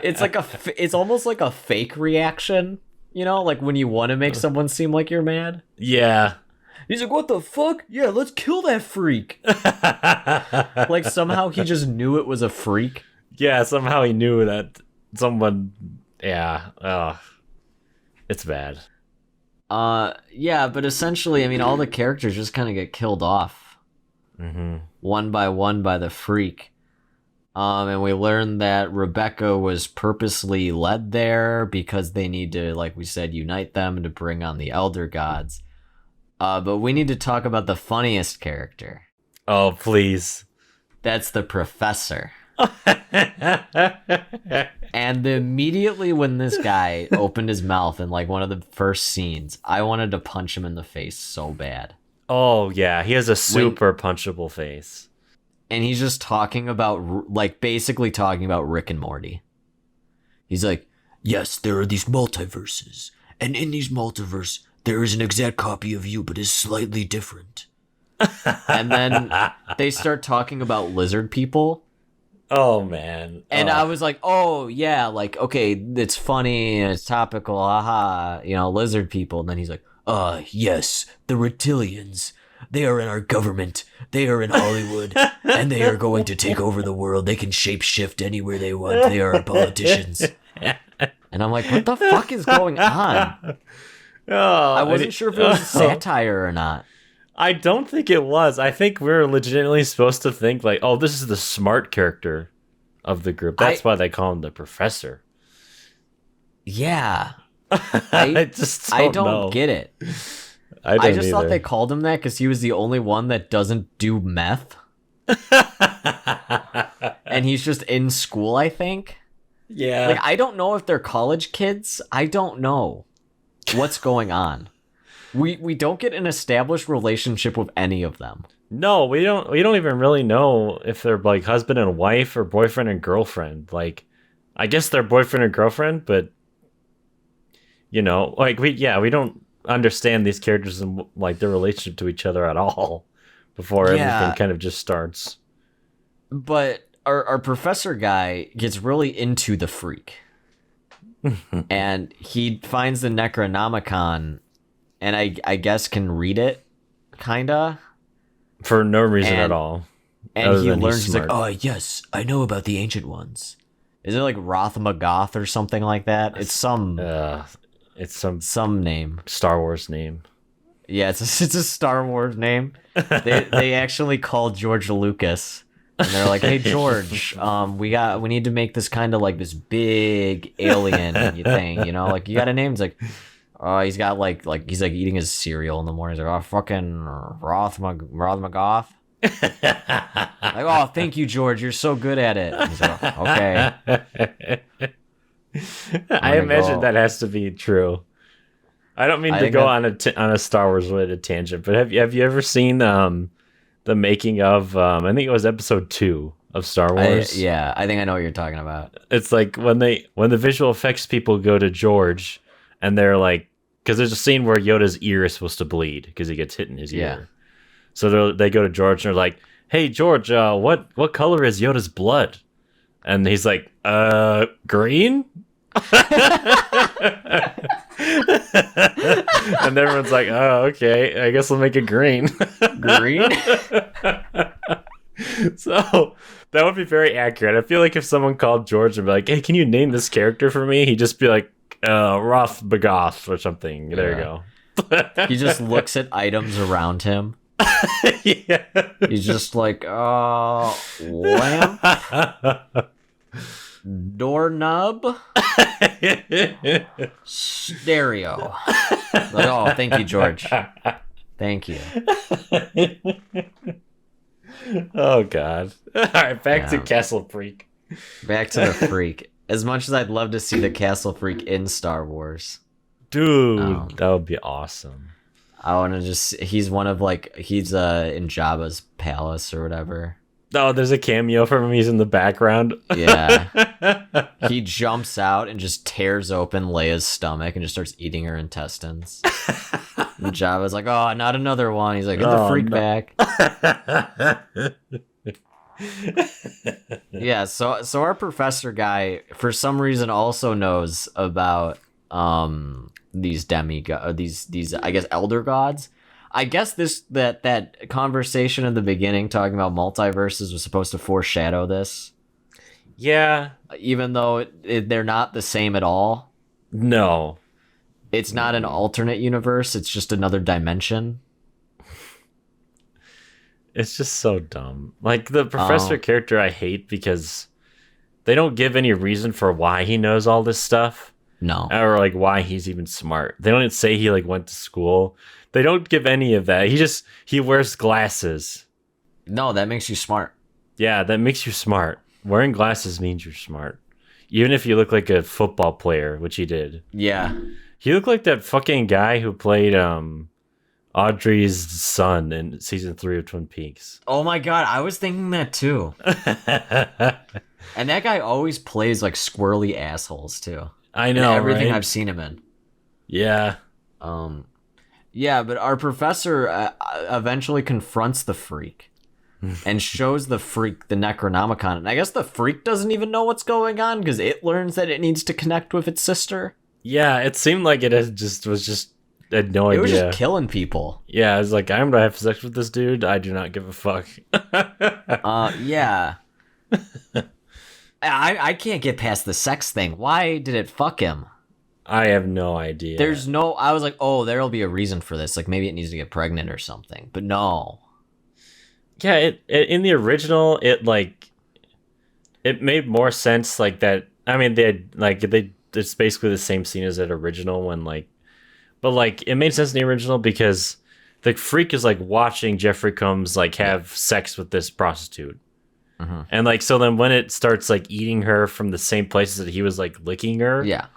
[SPEAKER 3] It's like it's almost like a fake reaction, you know, like when you want to make someone seem like you're mad.
[SPEAKER 4] Yeah.
[SPEAKER 3] He's like, "What the fuck? Yeah, let's kill that freak." Like somehow he just knew it was a freak.
[SPEAKER 4] Yeah, somehow he knew that someone. Yeah. It's bad.
[SPEAKER 3] Yeah, but essentially, I mean, all the characters just kind of get killed off, one by one by the freak. And we learned that Rebecca was purposely led there because they need to, like we said, unite them to bring on the Elder Gods. But we need to talk about the funniest character.
[SPEAKER 4] Oh, please.
[SPEAKER 3] That's the professor. And immediately when this guy opened his mouth in like one of the first scenes, I wanted to punch him in the face so bad.
[SPEAKER 4] Oh yeah, he has a super punchable face.
[SPEAKER 3] And he's just talking about, like, basically talking about Rick and Morty. He's like, yes, there are these multiverses, and in these multiverses there is an exact copy of you but is slightly different. And then they start talking about lizard people.
[SPEAKER 4] Oh man.
[SPEAKER 3] And I was like, oh yeah, like, okay, it's funny and it's topical, haha, you know, lizard people. And then he's like, yes, the reptilians, they are in our government, they are in Hollywood, and they are going to take over the world. They can shapeshift anywhere they want. They are our politicians. And I'm like, what the fuck is going on? I wasn't sure if it was satire or not.
[SPEAKER 4] I don't think it was. I think we're legitimately supposed to think like, oh, this is the smart character of the group. That's why they call him the professor.
[SPEAKER 3] Yeah.
[SPEAKER 4] I
[SPEAKER 3] don't get it. I just thought they called him that because he was the only one that doesn't do meth. And he's just in school, I think.
[SPEAKER 4] Yeah.
[SPEAKER 3] Like, I don't know if they're college kids. I don't know what's going on. We don't get an established relationship with any of them.
[SPEAKER 4] No, we don't even really know if they're like husband and wife or boyfriend and girlfriend. Like, I guess they're boyfriend and girlfriend, but you know, like we don't understand these characters and like their relationship to each other at all before everything kind of just starts.
[SPEAKER 3] But our professor guy gets really into the freak. And he finds the Necronomicon and I guess can read it, kinda.
[SPEAKER 4] For no reason at all.
[SPEAKER 3] And he learns, he's like, oh, yes, I know about the ancient ones. Is it like Roth-Magoth or something like that? It's some name. Star Wars name. Yeah, it's a Star Wars name. They actually called George Lucas. And they're like, hey, George, we need to make this kind of like this big alien thing, you know? Like, you got a name? It's like... he's got like he's like eating his cereal in the morning. He's like, oh, fucking Roth-Magoth. Like, oh, thank you, George. You're so good at it. He's like, oh, okay.
[SPEAKER 4] I imagine that has to be true. I don't mean to go on a Star Wars related tangent, but have you ever seen the making of I think it was episode 2 of Star Wars?
[SPEAKER 3] I think I know what you're talking about.
[SPEAKER 4] It's like when the visual effects people go to George. And they're like, because there's a scene where Yoda's ear is supposed to bleed because he gets hit in his ear. So they go to George and they're like, hey, George, what color is Yoda's blood? And he's like, green? And everyone's like, oh, okay, I guess we'll make it green.
[SPEAKER 3] Green?
[SPEAKER 4] So that would be very accurate. I feel like if someone called George and be like, hey, can you name this character for me? He'd just be like, Roth-Magoth or something. There you go.
[SPEAKER 3] He just looks at items around him.
[SPEAKER 4] Yeah.
[SPEAKER 3] He's just like, lamp, doorknob, stereo. Like, oh, thank you, George. Thank you.
[SPEAKER 4] Oh, God. All right, back to Castle Freak.
[SPEAKER 3] Back to the freak. As much as I'd love to see the castle freak in Star Wars.
[SPEAKER 4] Dude, that would be awesome.
[SPEAKER 3] I want to he's in Jabba's palace or whatever.
[SPEAKER 4] Oh, there's a cameo from him. He's in the background.
[SPEAKER 3] Yeah. He jumps out and just tears open Leia's stomach and just starts eating her intestines. And Jabba's like, oh, not another one. He's like, get the freak back. Yeah, so our professor guy, for some reason, also knows about these these I guess elder gods. I guess that conversation in the beginning talking about multiverses was supposed to foreshadow this.
[SPEAKER 4] Yeah,
[SPEAKER 3] even though they're not the same at all.
[SPEAKER 4] No,
[SPEAKER 3] it's not an alternate universe. It's just another dimension.
[SPEAKER 4] It's just so dumb. Like the professor character, I hate because they don't give any reason for why he knows all this stuff.
[SPEAKER 3] No,
[SPEAKER 4] or like why he's even smart. They don't even say he like went to school. They don't give any of that. He wears glasses.
[SPEAKER 3] No, that makes you smart.
[SPEAKER 4] Yeah, that makes you smart. Wearing glasses means you're smart. Even if you look like a football player, which he did.
[SPEAKER 3] Yeah.
[SPEAKER 4] He looked like that fucking guy who played Audrey's son in season 3 of Twin Peaks.
[SPEAKER 3] Oh my god, I was thinking that too. And that guy always plays like squirrely assholes too.
[SPEAKER 4] I know,
[SPEAKER 3] in everything
[SPEAKER 4] right?
[SPEAKER 3] I've seen him in.
[SPEAKER 4] Yeah.
[SPEAKER 3] Yeah, but our professor eventually confronts the freak and shows the freak the Necronomicon. And I guess the freak doesn't even know what's going on because it learns that it needs to connect with its sister.
[SPEAKER 4] Yeah, it seemed like it had no idea.
[SPEAKER 3] It was just killing people.
[SPEAKER 4] Yeah, I was like, I'm gonna have sex with this dude. I do not give a fuck.
[SPEAKER 3] Yeah. I can't get past the sex thing. Why did it fuck him?
[SPEAKER 4] I have no idea.
[SPEAKER 3] I was like, oh, there'll be a reason for this. Like maybe it needs to get pregnant or something. But no.
[SPEAKER 4] Yeah, it in the original, it made more sense like that. I mean, it's basically the same scene as that original but it made sense in the original because the freak is like watching Jeffrey Combs like have sex with this prostitute. Mm-hmm. And so then when it starts like eating her from the same places that he was like licking her,
[SPEAKER 3] yeah,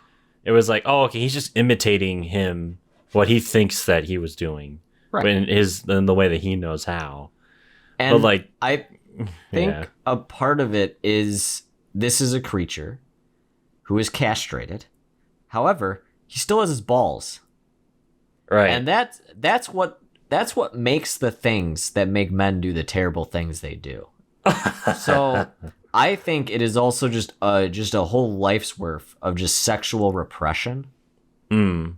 [SPEAKER 4] it was like, oh, okay, he's just imitating him, what he thinks that he was doing, right? In the way that he knows how.
[SPEAKER 3] And
[SPEAKER 4] but
[SPEAKER 3] I think a part of it is this is a creature who is castrated. However, he still has his balls,
[SPEAKER 4] right?
[SPEAKER 3] And that's what makes the things that make men do the terrible things they do. So I think it is also just a whole life's worth of just sexual repression. And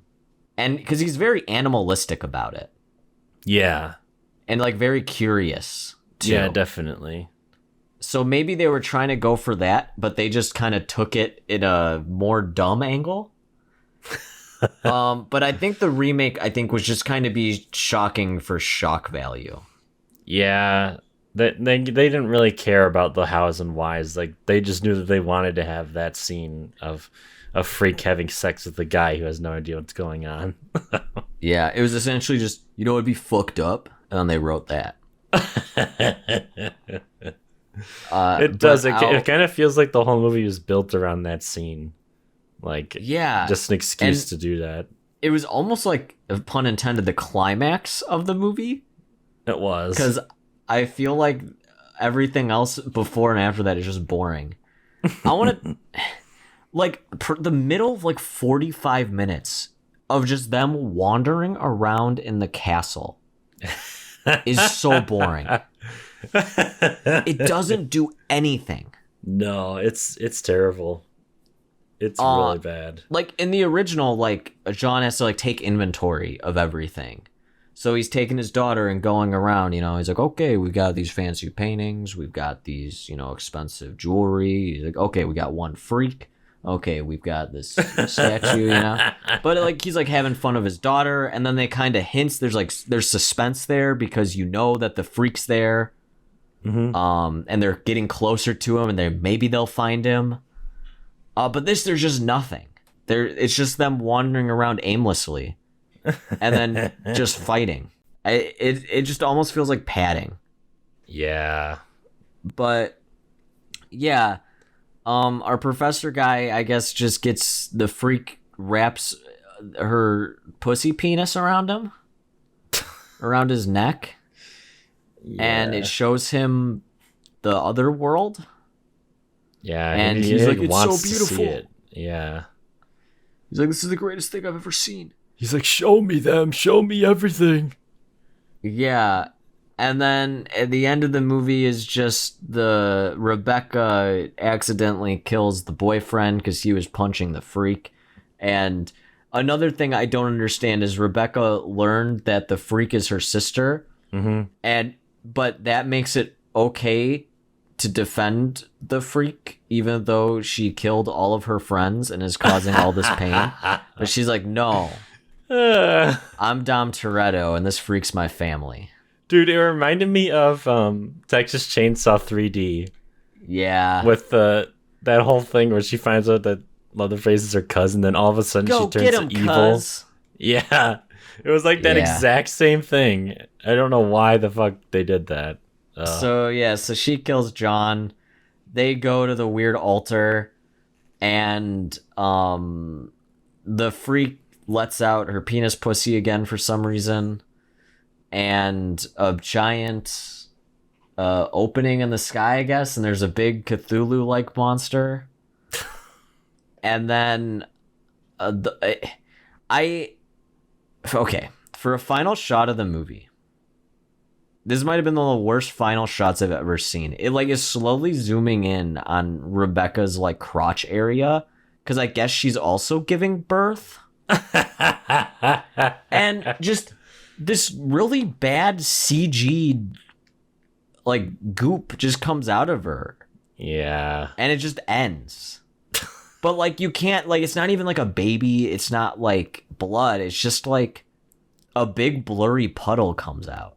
[SPEAKER 3] because he's very animalistic about it.
[SPEAKER 4] Yeah.
[SPEAKER 3] And very curious too.
[SPEAKER 4] Yeah, definitely.
[SPEAKER 3] So maybe they were trying to go for that, but they just kind of took it in a more dumb angle. But I think the remake was just kind of be shocking for shock value.
[SPEAKER 4] Yeah. They didn't really care about the hows and whys. They just knew that they wanted to have that scene of a freak having sex with a guy who has no idea what's going on.
[SPEAKER 3] Yeah, it was essentially just, it'd be fucked up, and then they wrote that.
[SPEAKER 4] It does. It kind of feels like the whole movie was built around that scene.
[SPEAKER 3] Yeah,
[SPEAKER 4] just an excuse to do that.
[SPEAKER 3] It was almost like, pun intended, the climax of the movie.
[SPEAKER 4] It was.
[SPEAKER 3] Because I feel like everything else before and after that is just boring. I want to, the middle of 45 minutes of just them wandering around in the castle is so boring. It doesn't do anything.
[SPEAKER 4] No, it's terrible. It's really bad.
[SPEAKER 3] In the original, John has to take inventory of everything. So he's taking his daughter and going around, he's like, okay, we've got these fancy paintings. We've got these, expensive jewelry. He's like, okay, we got one freak. Okay, we've got this statue, But he's having fun of his daughter. And then they kind of hints there's suspense there because that the freak's there. Mm-hmm. And they're getting closer to him and maybe they'll find him. But there's just nothing. It's just them wandering around aimlessly. And then just fighting. It just almost feels like padding.
[SPEAKER 4] Yeah.
[SPEAKER 3] But yeah, Our professor guy, I guess, just gets the freak wraps her pussy penis around him, around his neck, and it shows him the other world.
[SPEAKER 4] Yeah,
[SPEAKER 3] and he's like, it's so
[SPEAKER 4] wants to see
[SPEAKER 3] beautiful.
[SPEAKER 4] it. Yeah.
[SPEAKER 3] He's like, this is the greatest thing I've ever seen.
[SPEAKER 4] He's like, show me them, show me everything.
[SPEAKER 3] Yeah. And then at the end of the movie is just the Rebecca accidentally kills the boyfriend because he was punching the freak. And another thing I don't understand is Rebecca learned that the freak is her sister.
[SPEAKER 4] Mm-hmm.
[SPEAKER 3] But that makes it okay to defend the freak, even though she killed all of her friends and is causing all this pain. But she's like, no, I'm Dom Toretto, and this freak's my family.
[SPEAKER 4] Dude, it reminded me of Texas Chainsaw 3D.
[SPEAKER 3] Yeah.
[SPEAKER 4] With that whole thing where she finds out that Leatherface is her cousin, then all of a sudden she turns evil. Cuz. Yeah. It was like that exact same thing. I don't know why the fuck they did that. So
[SPEAKER 3] she kills John. They go to the weird altar, and the freak lets out her penis pussy again for some reason, and a giant opening in the sky, I guess, and there's a big Cthulhu-like monster. And then for a final shot of the movie, this might have been one of the worst final shots I've ever seen. It like is slowly zooming in on Rebecca's like crotch area, because I guess she's also giving birth. And just this really bad CG like goop just comes out of her.
[SPEAKER 4] Yeah.
[SPEAKER 3] And it just ends. But like you can't, like, it's not even like a baby, it's not like blood, it's just like a big blurry puddle comes out.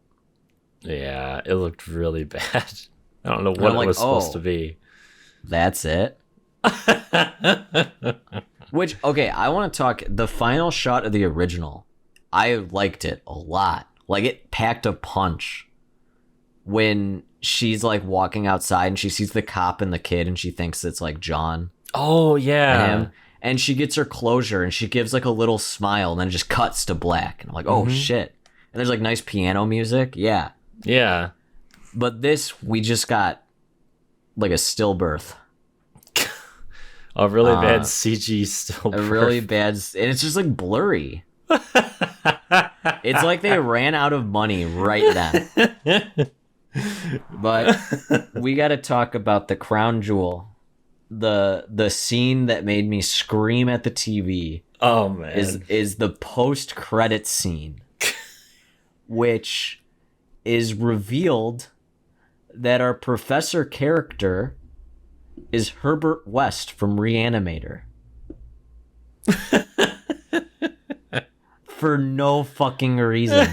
[SPEAKER 4] Yeah, it looked really bad. I don't know what it was supposed to be.
[SPEAKER 3] That's it. Which, okay, I want to talk the final shot of the original. I liked it a lot. Like, it packed a punch when she's like walking outside and she sees the cop and the kid and she thinks it's like John.
[SPEAKER 4] Oh, yeah.
[SPEAKER 3] And she gets her closure and she gives like a little smile and then it just cuts to black. And I'm like, oh shit. And there's like nice piano music. Yeah.
[SPEAKER 4] Yeah.
[SPEAKER 3] But this, we just got like a stillbirth.
[SPEAKER 4] A really bad CG stillbirth.
[SPEAKER 3] A really bad, and it's just like blurry. It's like they ran out of money right then. But we got to talk about the crown jewel. The scene that made me scream at the TV.
[SPEAKER 4] Oh man.
[SPEAKER 3] Is the post-credit scene, which is revealed that our professor character is Herbert West from Reanimator. For no fucking reason.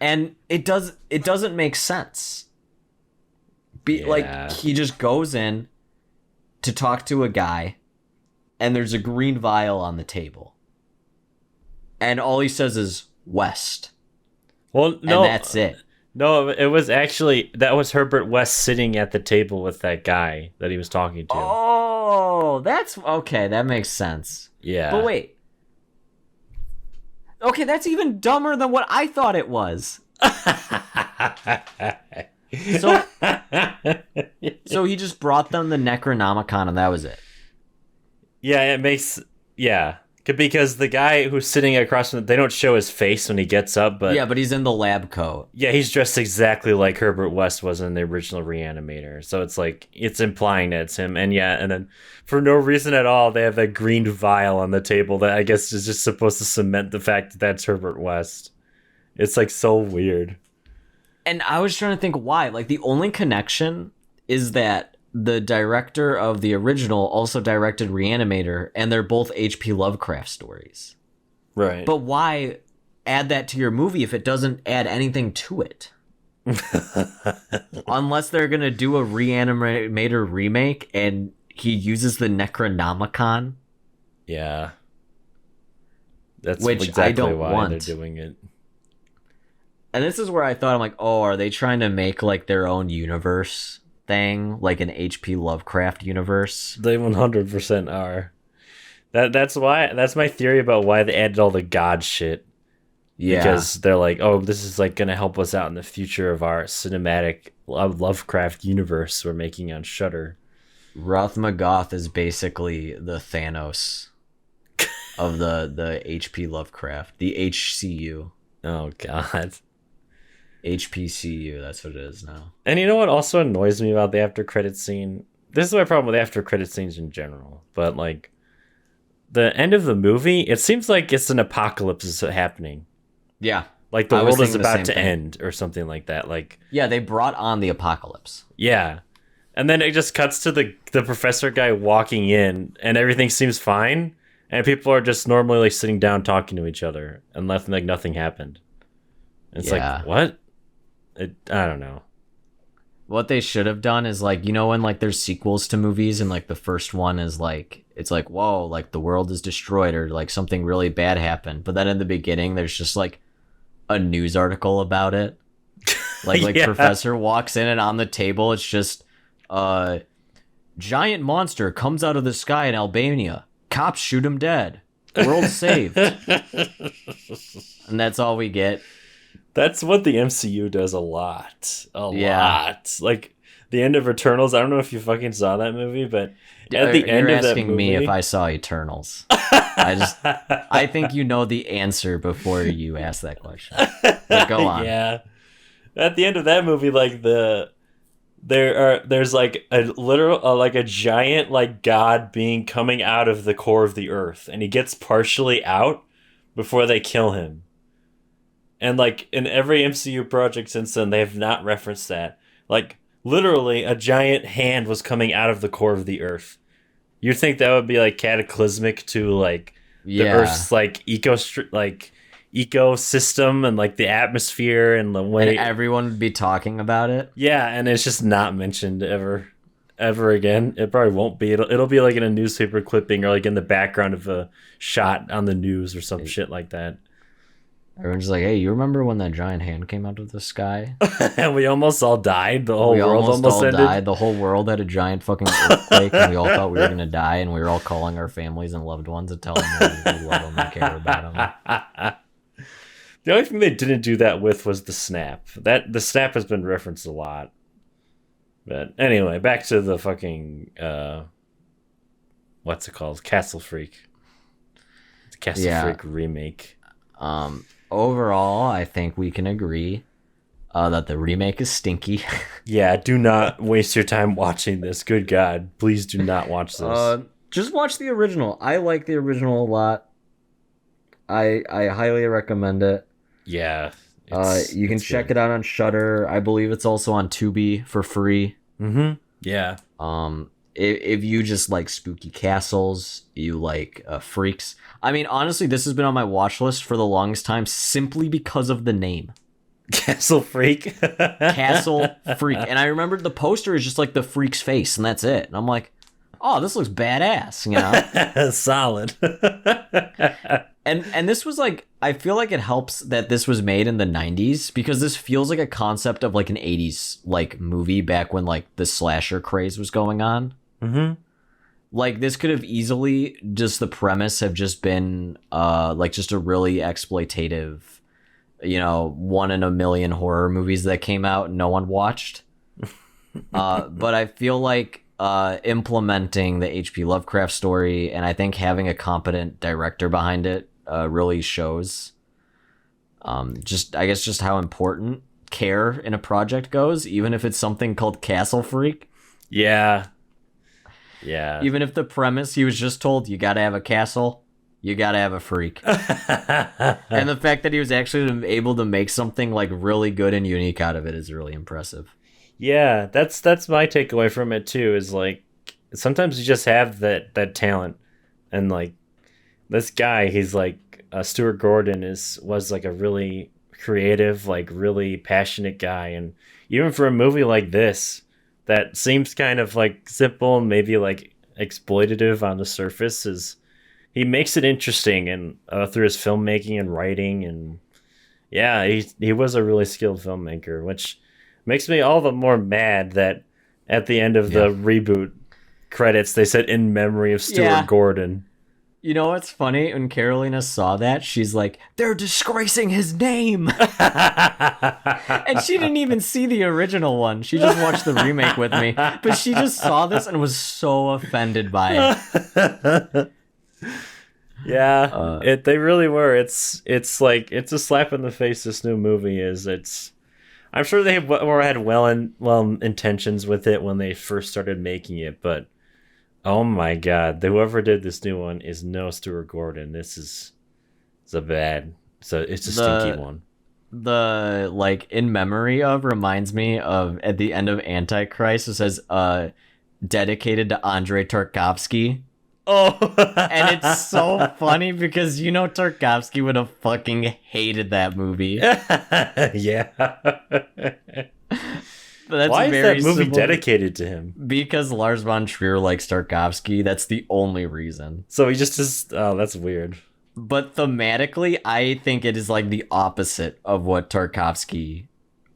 [SPEAKER 3] And it doesn't make sense. Like, he just goes in to talk to a guy, and there's a green vial on the table. And all he says is, West.
[SPEAKER 4] Well, no.
[SPEAKER 3] And that's it.
[SPEAKER 4] No, it was actually, that was Herbert West sitting at the table with that guy that he was talking to.
[SPEAKER 3] Oh, that's, okay, that makes sense.
[SPEAKER 4] Yeah.
[SPEAKER 3] But wait. Okay, that's even dumber than what I thought it was. So he just brought them the Necronomicon and that was it.
[SPEAKER 4] Yeah, it makes, yeah. Because the guy who's sitting across from, they don't show his face when he gets up, but...
[SPEAKER 3] Yeah, but he's in the lab coat.
[SPEAKER 4] Yeah, he's dressed exactly like Herbert West was in the original Reanimator. So it's like, it's implying that it's him. And yeah, and then for no reason at all, they have that green vial on the table that I guess is just supposed to cement the fact that that's Herbert West. It's like so weird.
[SPEAKER 3] And I was trying to think why. Like, the only connection is that the director of the original also directed Reanimator, and they're both H.P. Lovecraft stories.
[SPEAKER 4] Right.
[SPEAKER 3] But why add that to your movie if it doesn't add anything to it? Unless they're going to do a Reanimator remake and he uses the Necronomicon.
[SPEAKER 4] Yeah. That's
[SPEAKER 3] which
[SPEAKER 4] exactly
[SPEAKER 3] I don't
[SPEAKER 4] why
[SPEAKER 3] want.
[SPEAKER 4] they're doing it.
[SPEAKER 3] And this is where I thought, I'm like, oh, are they trying to make like their own universe? thing, like an H.P. Lovecraft universe.
[SPEAKER 4] They 100% are. That's my theory about why they added all the god shit.
[SPEAKER 3] Yeah.
[SPEAKER 4] Because they're like, oh, this is like gonna help us out in the future of our cinematic Lovecraft universe we're making on Shudder.
[SPEAKER 3] Roth-Magoth is basically the Thanos of the H.P. Lovecraft, the HCU.
[SPEAKER 4] Oh god.
[SPEAKER 3] HPCU, that's what it is now.
[SPEAKER 4] And you know what also annoys me about the after credit scene? This is my problem with after credit scenes in general, but like the end of the movie, it seems like it's an apocalypse is happening.
[SPEAKER 3] Yeah.
[SPEAKER 4] Like the world is about to end or something like that. Like,
[SPEAKER 3] yeah, they brought on the apocalypse.
[SPEAKER 4] Yeah. And then it just cuts to the professor guy walking in and everything seems fine. And people are just normally like sitting down talking to each other and nothing happened. And it's like, what? I don't know.
[SPEAKER 3] What they should have done is like, when like there's sequels to movies and like the first one is like, it's like, whoa, like the world is destroyed or like something really bad happened. But then in the beginning, there's just like a news article about it. Like Professor walks in and on the table, it's just giant monster comes out of the sky in Albania. Cops shoot him dead. World saved. And that's all we get.
[SPEAKER 4] That's what the MCU does a lot. A lot. Like the end of Eternals. I don't know if you fucking saw that movie, but at the end of that movie, you're asking
[SPEAKER 3] me if I saw Eternals. I think you know the answer before you ask that question. But go on.
[SPEAKER 4] Yeah. At the end of that movie, like there's like a literal like a giant like god being coming out of the core of the earth, and he gets partially out before they kill him. And like in every MCU project since then, they have not referenced that. Like literally, a giant hand was coming out of the core of the earth. You'd think that would be like cataclysmic to like the Earth's like ecosystem and like the atmosphere and the way
[SPEAKER 3] and everyone would be talking about it.
[SPEAKER 4] Yeah, and it's just not mentioned ever again. It probably won't be. It'll be like in a newspaper clipping or like in the background of a shot on the news or some shit like that.
[SPEAKER 3] Everyone's like, hey, you remember when that giant hand came out of the sky?
[SPEAKER 4] And we almost all died. The whole world almost ended.
[SPEAKER 3] Died. The whole world had a giant fucking earthquake, and we all thought we were going to die, and we were all calling our families and loved ones and telling them we love them and care about them.
[SPEAKER 4] The only thing they didn't do that with was the snap. The snap has been referenced a lot. But anyway, back to the fucking what's it called? Castle Freak. The Castle Freak remake.
[SPEAKER 3] Overall, I think we can agree that the remake is stinky.
[SPEAKER 4] Yeah, do not waste your time watching this. Good God, please do not watch this.
[SPEAKER 3] Just watch the original. I like the original a lot. I highly recommend it.
[SPEAKER 4] Yeah.
[SPEAKER 3] You can check it out on Shudder. I believe it's also on Tubi for free.
[SPEAKER 4] Mm-hmm. Yeah.
[SPEAKER 3] If you just like spooky castles, you like freaks. I mean, honestly, this has been on my watch list for the longest time simply because of the name.
[SPEAKER 4] Castle Freak?
[SPEAKER 3] Castle Freak. And I remember the poster is just like the freak's face, and that's it. And I'm like, oh, this looks badass,
[SPEAKER 4] Solid.
[SPEAKER 3] And this was like, I feel like it helps that this was made in the 90s because this feels like a concept of like an 80s like movie back when like the slasher craze was going on.
[SPEAKER 4] Mm-hmm.
[SPEAKER 3] Like this could have easily just the premise have just been like just a really exploitative, 1 in a million horror movies that came out and no one watched. But I feel like implementing the H.P. Lovecraft story and I think having a competent director behind it really shows just how important care in a project goes, even if it's something called Castle Freak.
[SPEAKER 4] Yeah.
[SPEAKER 3] Even if the premise he was just told you gotta have a castle, you gotta have a freak. And the fact that he was actually able to make something like really good and unique out of it is really impressive.
[SPEAKER 4] Yeah, that's my takeaway from it too, is like sometimes you just have that talent. And like this guy, he's like Stuart Gordon was like a really creative, like really passionate guy, and even for a movie like this that seems kind of like simple and maybe like exploitative on the surface, he makes it interesting and through his filmmaking and writing, and yeah, he was a really skilled filmmaker, which makes me all the more mad that At the end of the reboot credits, they said in memory of Stuart Gordon.
[SPEAKER 3] You know what's funny? When Carolina saw that, she's like, they're disgracing his name. And she didn't even see the original one. She just watched the remake with me. But she just saw this and was so offended by it.
[SPEAKER 4] Yeah, they really were. It's like, it's a slap in the face. This new movie is. I'm sure they had well intentions with it when they first started making it, but oh my god, whoever did this new one is no Stuart Gordon. This is it's a stinky one.
[SPEAKER 3] The like in memory of reminds me of at the end of Antichrist. It says dedicated to Andrei Tarkovsky.
[SPEAKER 4] Oh,
[SPEAKER 3] and it's so funny because Tarkovsky would have fucking hated that movie.
[SPEAKER 4] Yeah.
[SPEAKER 3] That's
[SPEAKER 4] why is that movie dedicated to him?
[SPEAKER 3] Because Lars von Trier likes Tarkovsky. That's the only reason.
[SPEAKER 4] So he just oh, that's weird.
[SPEAKER 3] But thematically, I think it is like the opposite of what Tarkovsky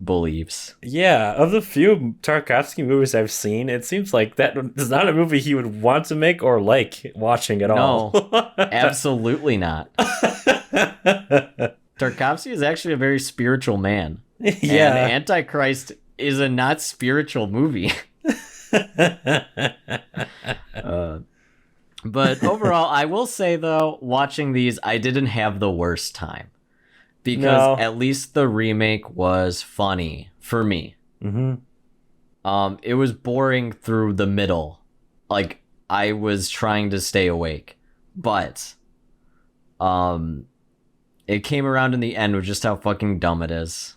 [SPEAKER 3] believes.
[SPEAKER 4] Yeah, of the few Tarkovsky movies I've seen, it seems like that is not a movie he would want to make or like watching at all.
[SPEAKER 3] No, absolutely not. Tarkovsky is actually a very spiritual man.
[SPEAKER 4] Yeah.
[SPEAKER 3] And Antichrist is a not spiritual movie. But overall, I will say though, watching these, I didn't have the worst time. Because at least the remake was funny for me.
[SPEAKER 4] Mm-hmm.
[SPEAKER 3] It was boring through the middle. Like, I was trying to stay awake. But it came around in the end with just how fucking dumb it is.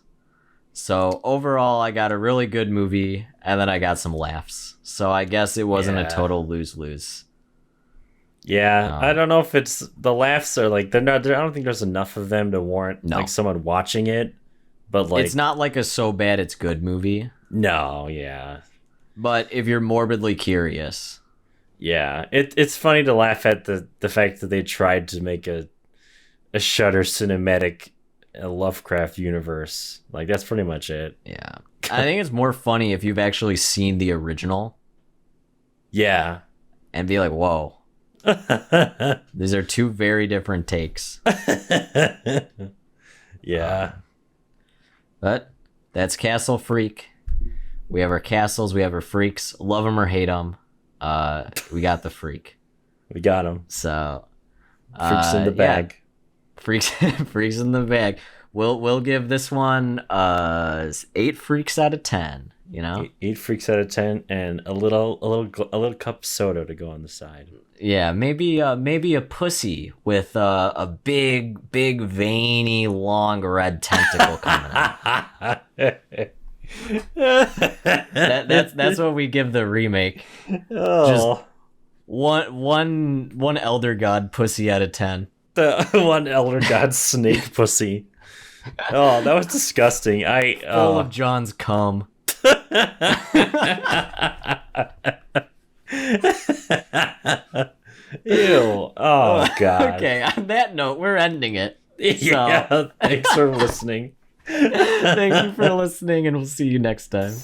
[SPEAKER 3] So overall, I got a really good movie, and then I got some laughs. So I guess it wasn't a total lose-lose.
[SPEAKER 4] Yeah, I don't know if it's the laughs are like they're not. I don't think there's enough of them to warrant like someone watching it. But like,
[SPEAKER 3] it's not like a so bad it's good movie.
[SPEAKER 4] No, yeah.
[SPEAKER 3] But if you're morbidly curious,
[SPEAKER 4] yeah, it's funny to laugh at the fact that they tried to make a Shudder cinematic Lovecraft universe. Like that's pretty much it.
[SPEAKER 3] Yeah, I think it's more funny if you've actually seen the original.
[SPEAKER 4] Yeah,
[SPEAKER 3] and be like, whoa. These are two very different takes.
[SPEAKER 4] Yeah.
[SPEAKER 3] But that's Castle Freak. We have our castles, we have our freaks. Love them or hate them. We got the freak.
[SPEAKER 4] We got him.
[SPEAKER 3] So
[SPEAKER 4] freaks in the bag.
[SPEAKER 3] Yeah. Freaks in the bag. We'll give this one 8 freaks out of 10. You know,
[SPEAKER 4] 8 freaks out of 10, and a little cup of soda to go on the side.
[SPEAKER 3] Yeah, maybe a pussy with a big veiny long red tentacle coming out. That's what we give the remake.
[SPEAKER 4] Oh.
[SPEAKER 3] Just one elder god pussy out of 10.
[SPEAKER 4] The one elder god snake pussy. Oh, that was disgusting.
[SPEAKER 3] Full of John's cum.
[SPEAKER 4] Ew. Oh god.
[SPEAKER 3] Okay, on that note, we're ending it.
[SPEAKER 4] Yeah. Thanks for listening.
[SPEAKER 3] Thank you for listening, and we'll see you next time.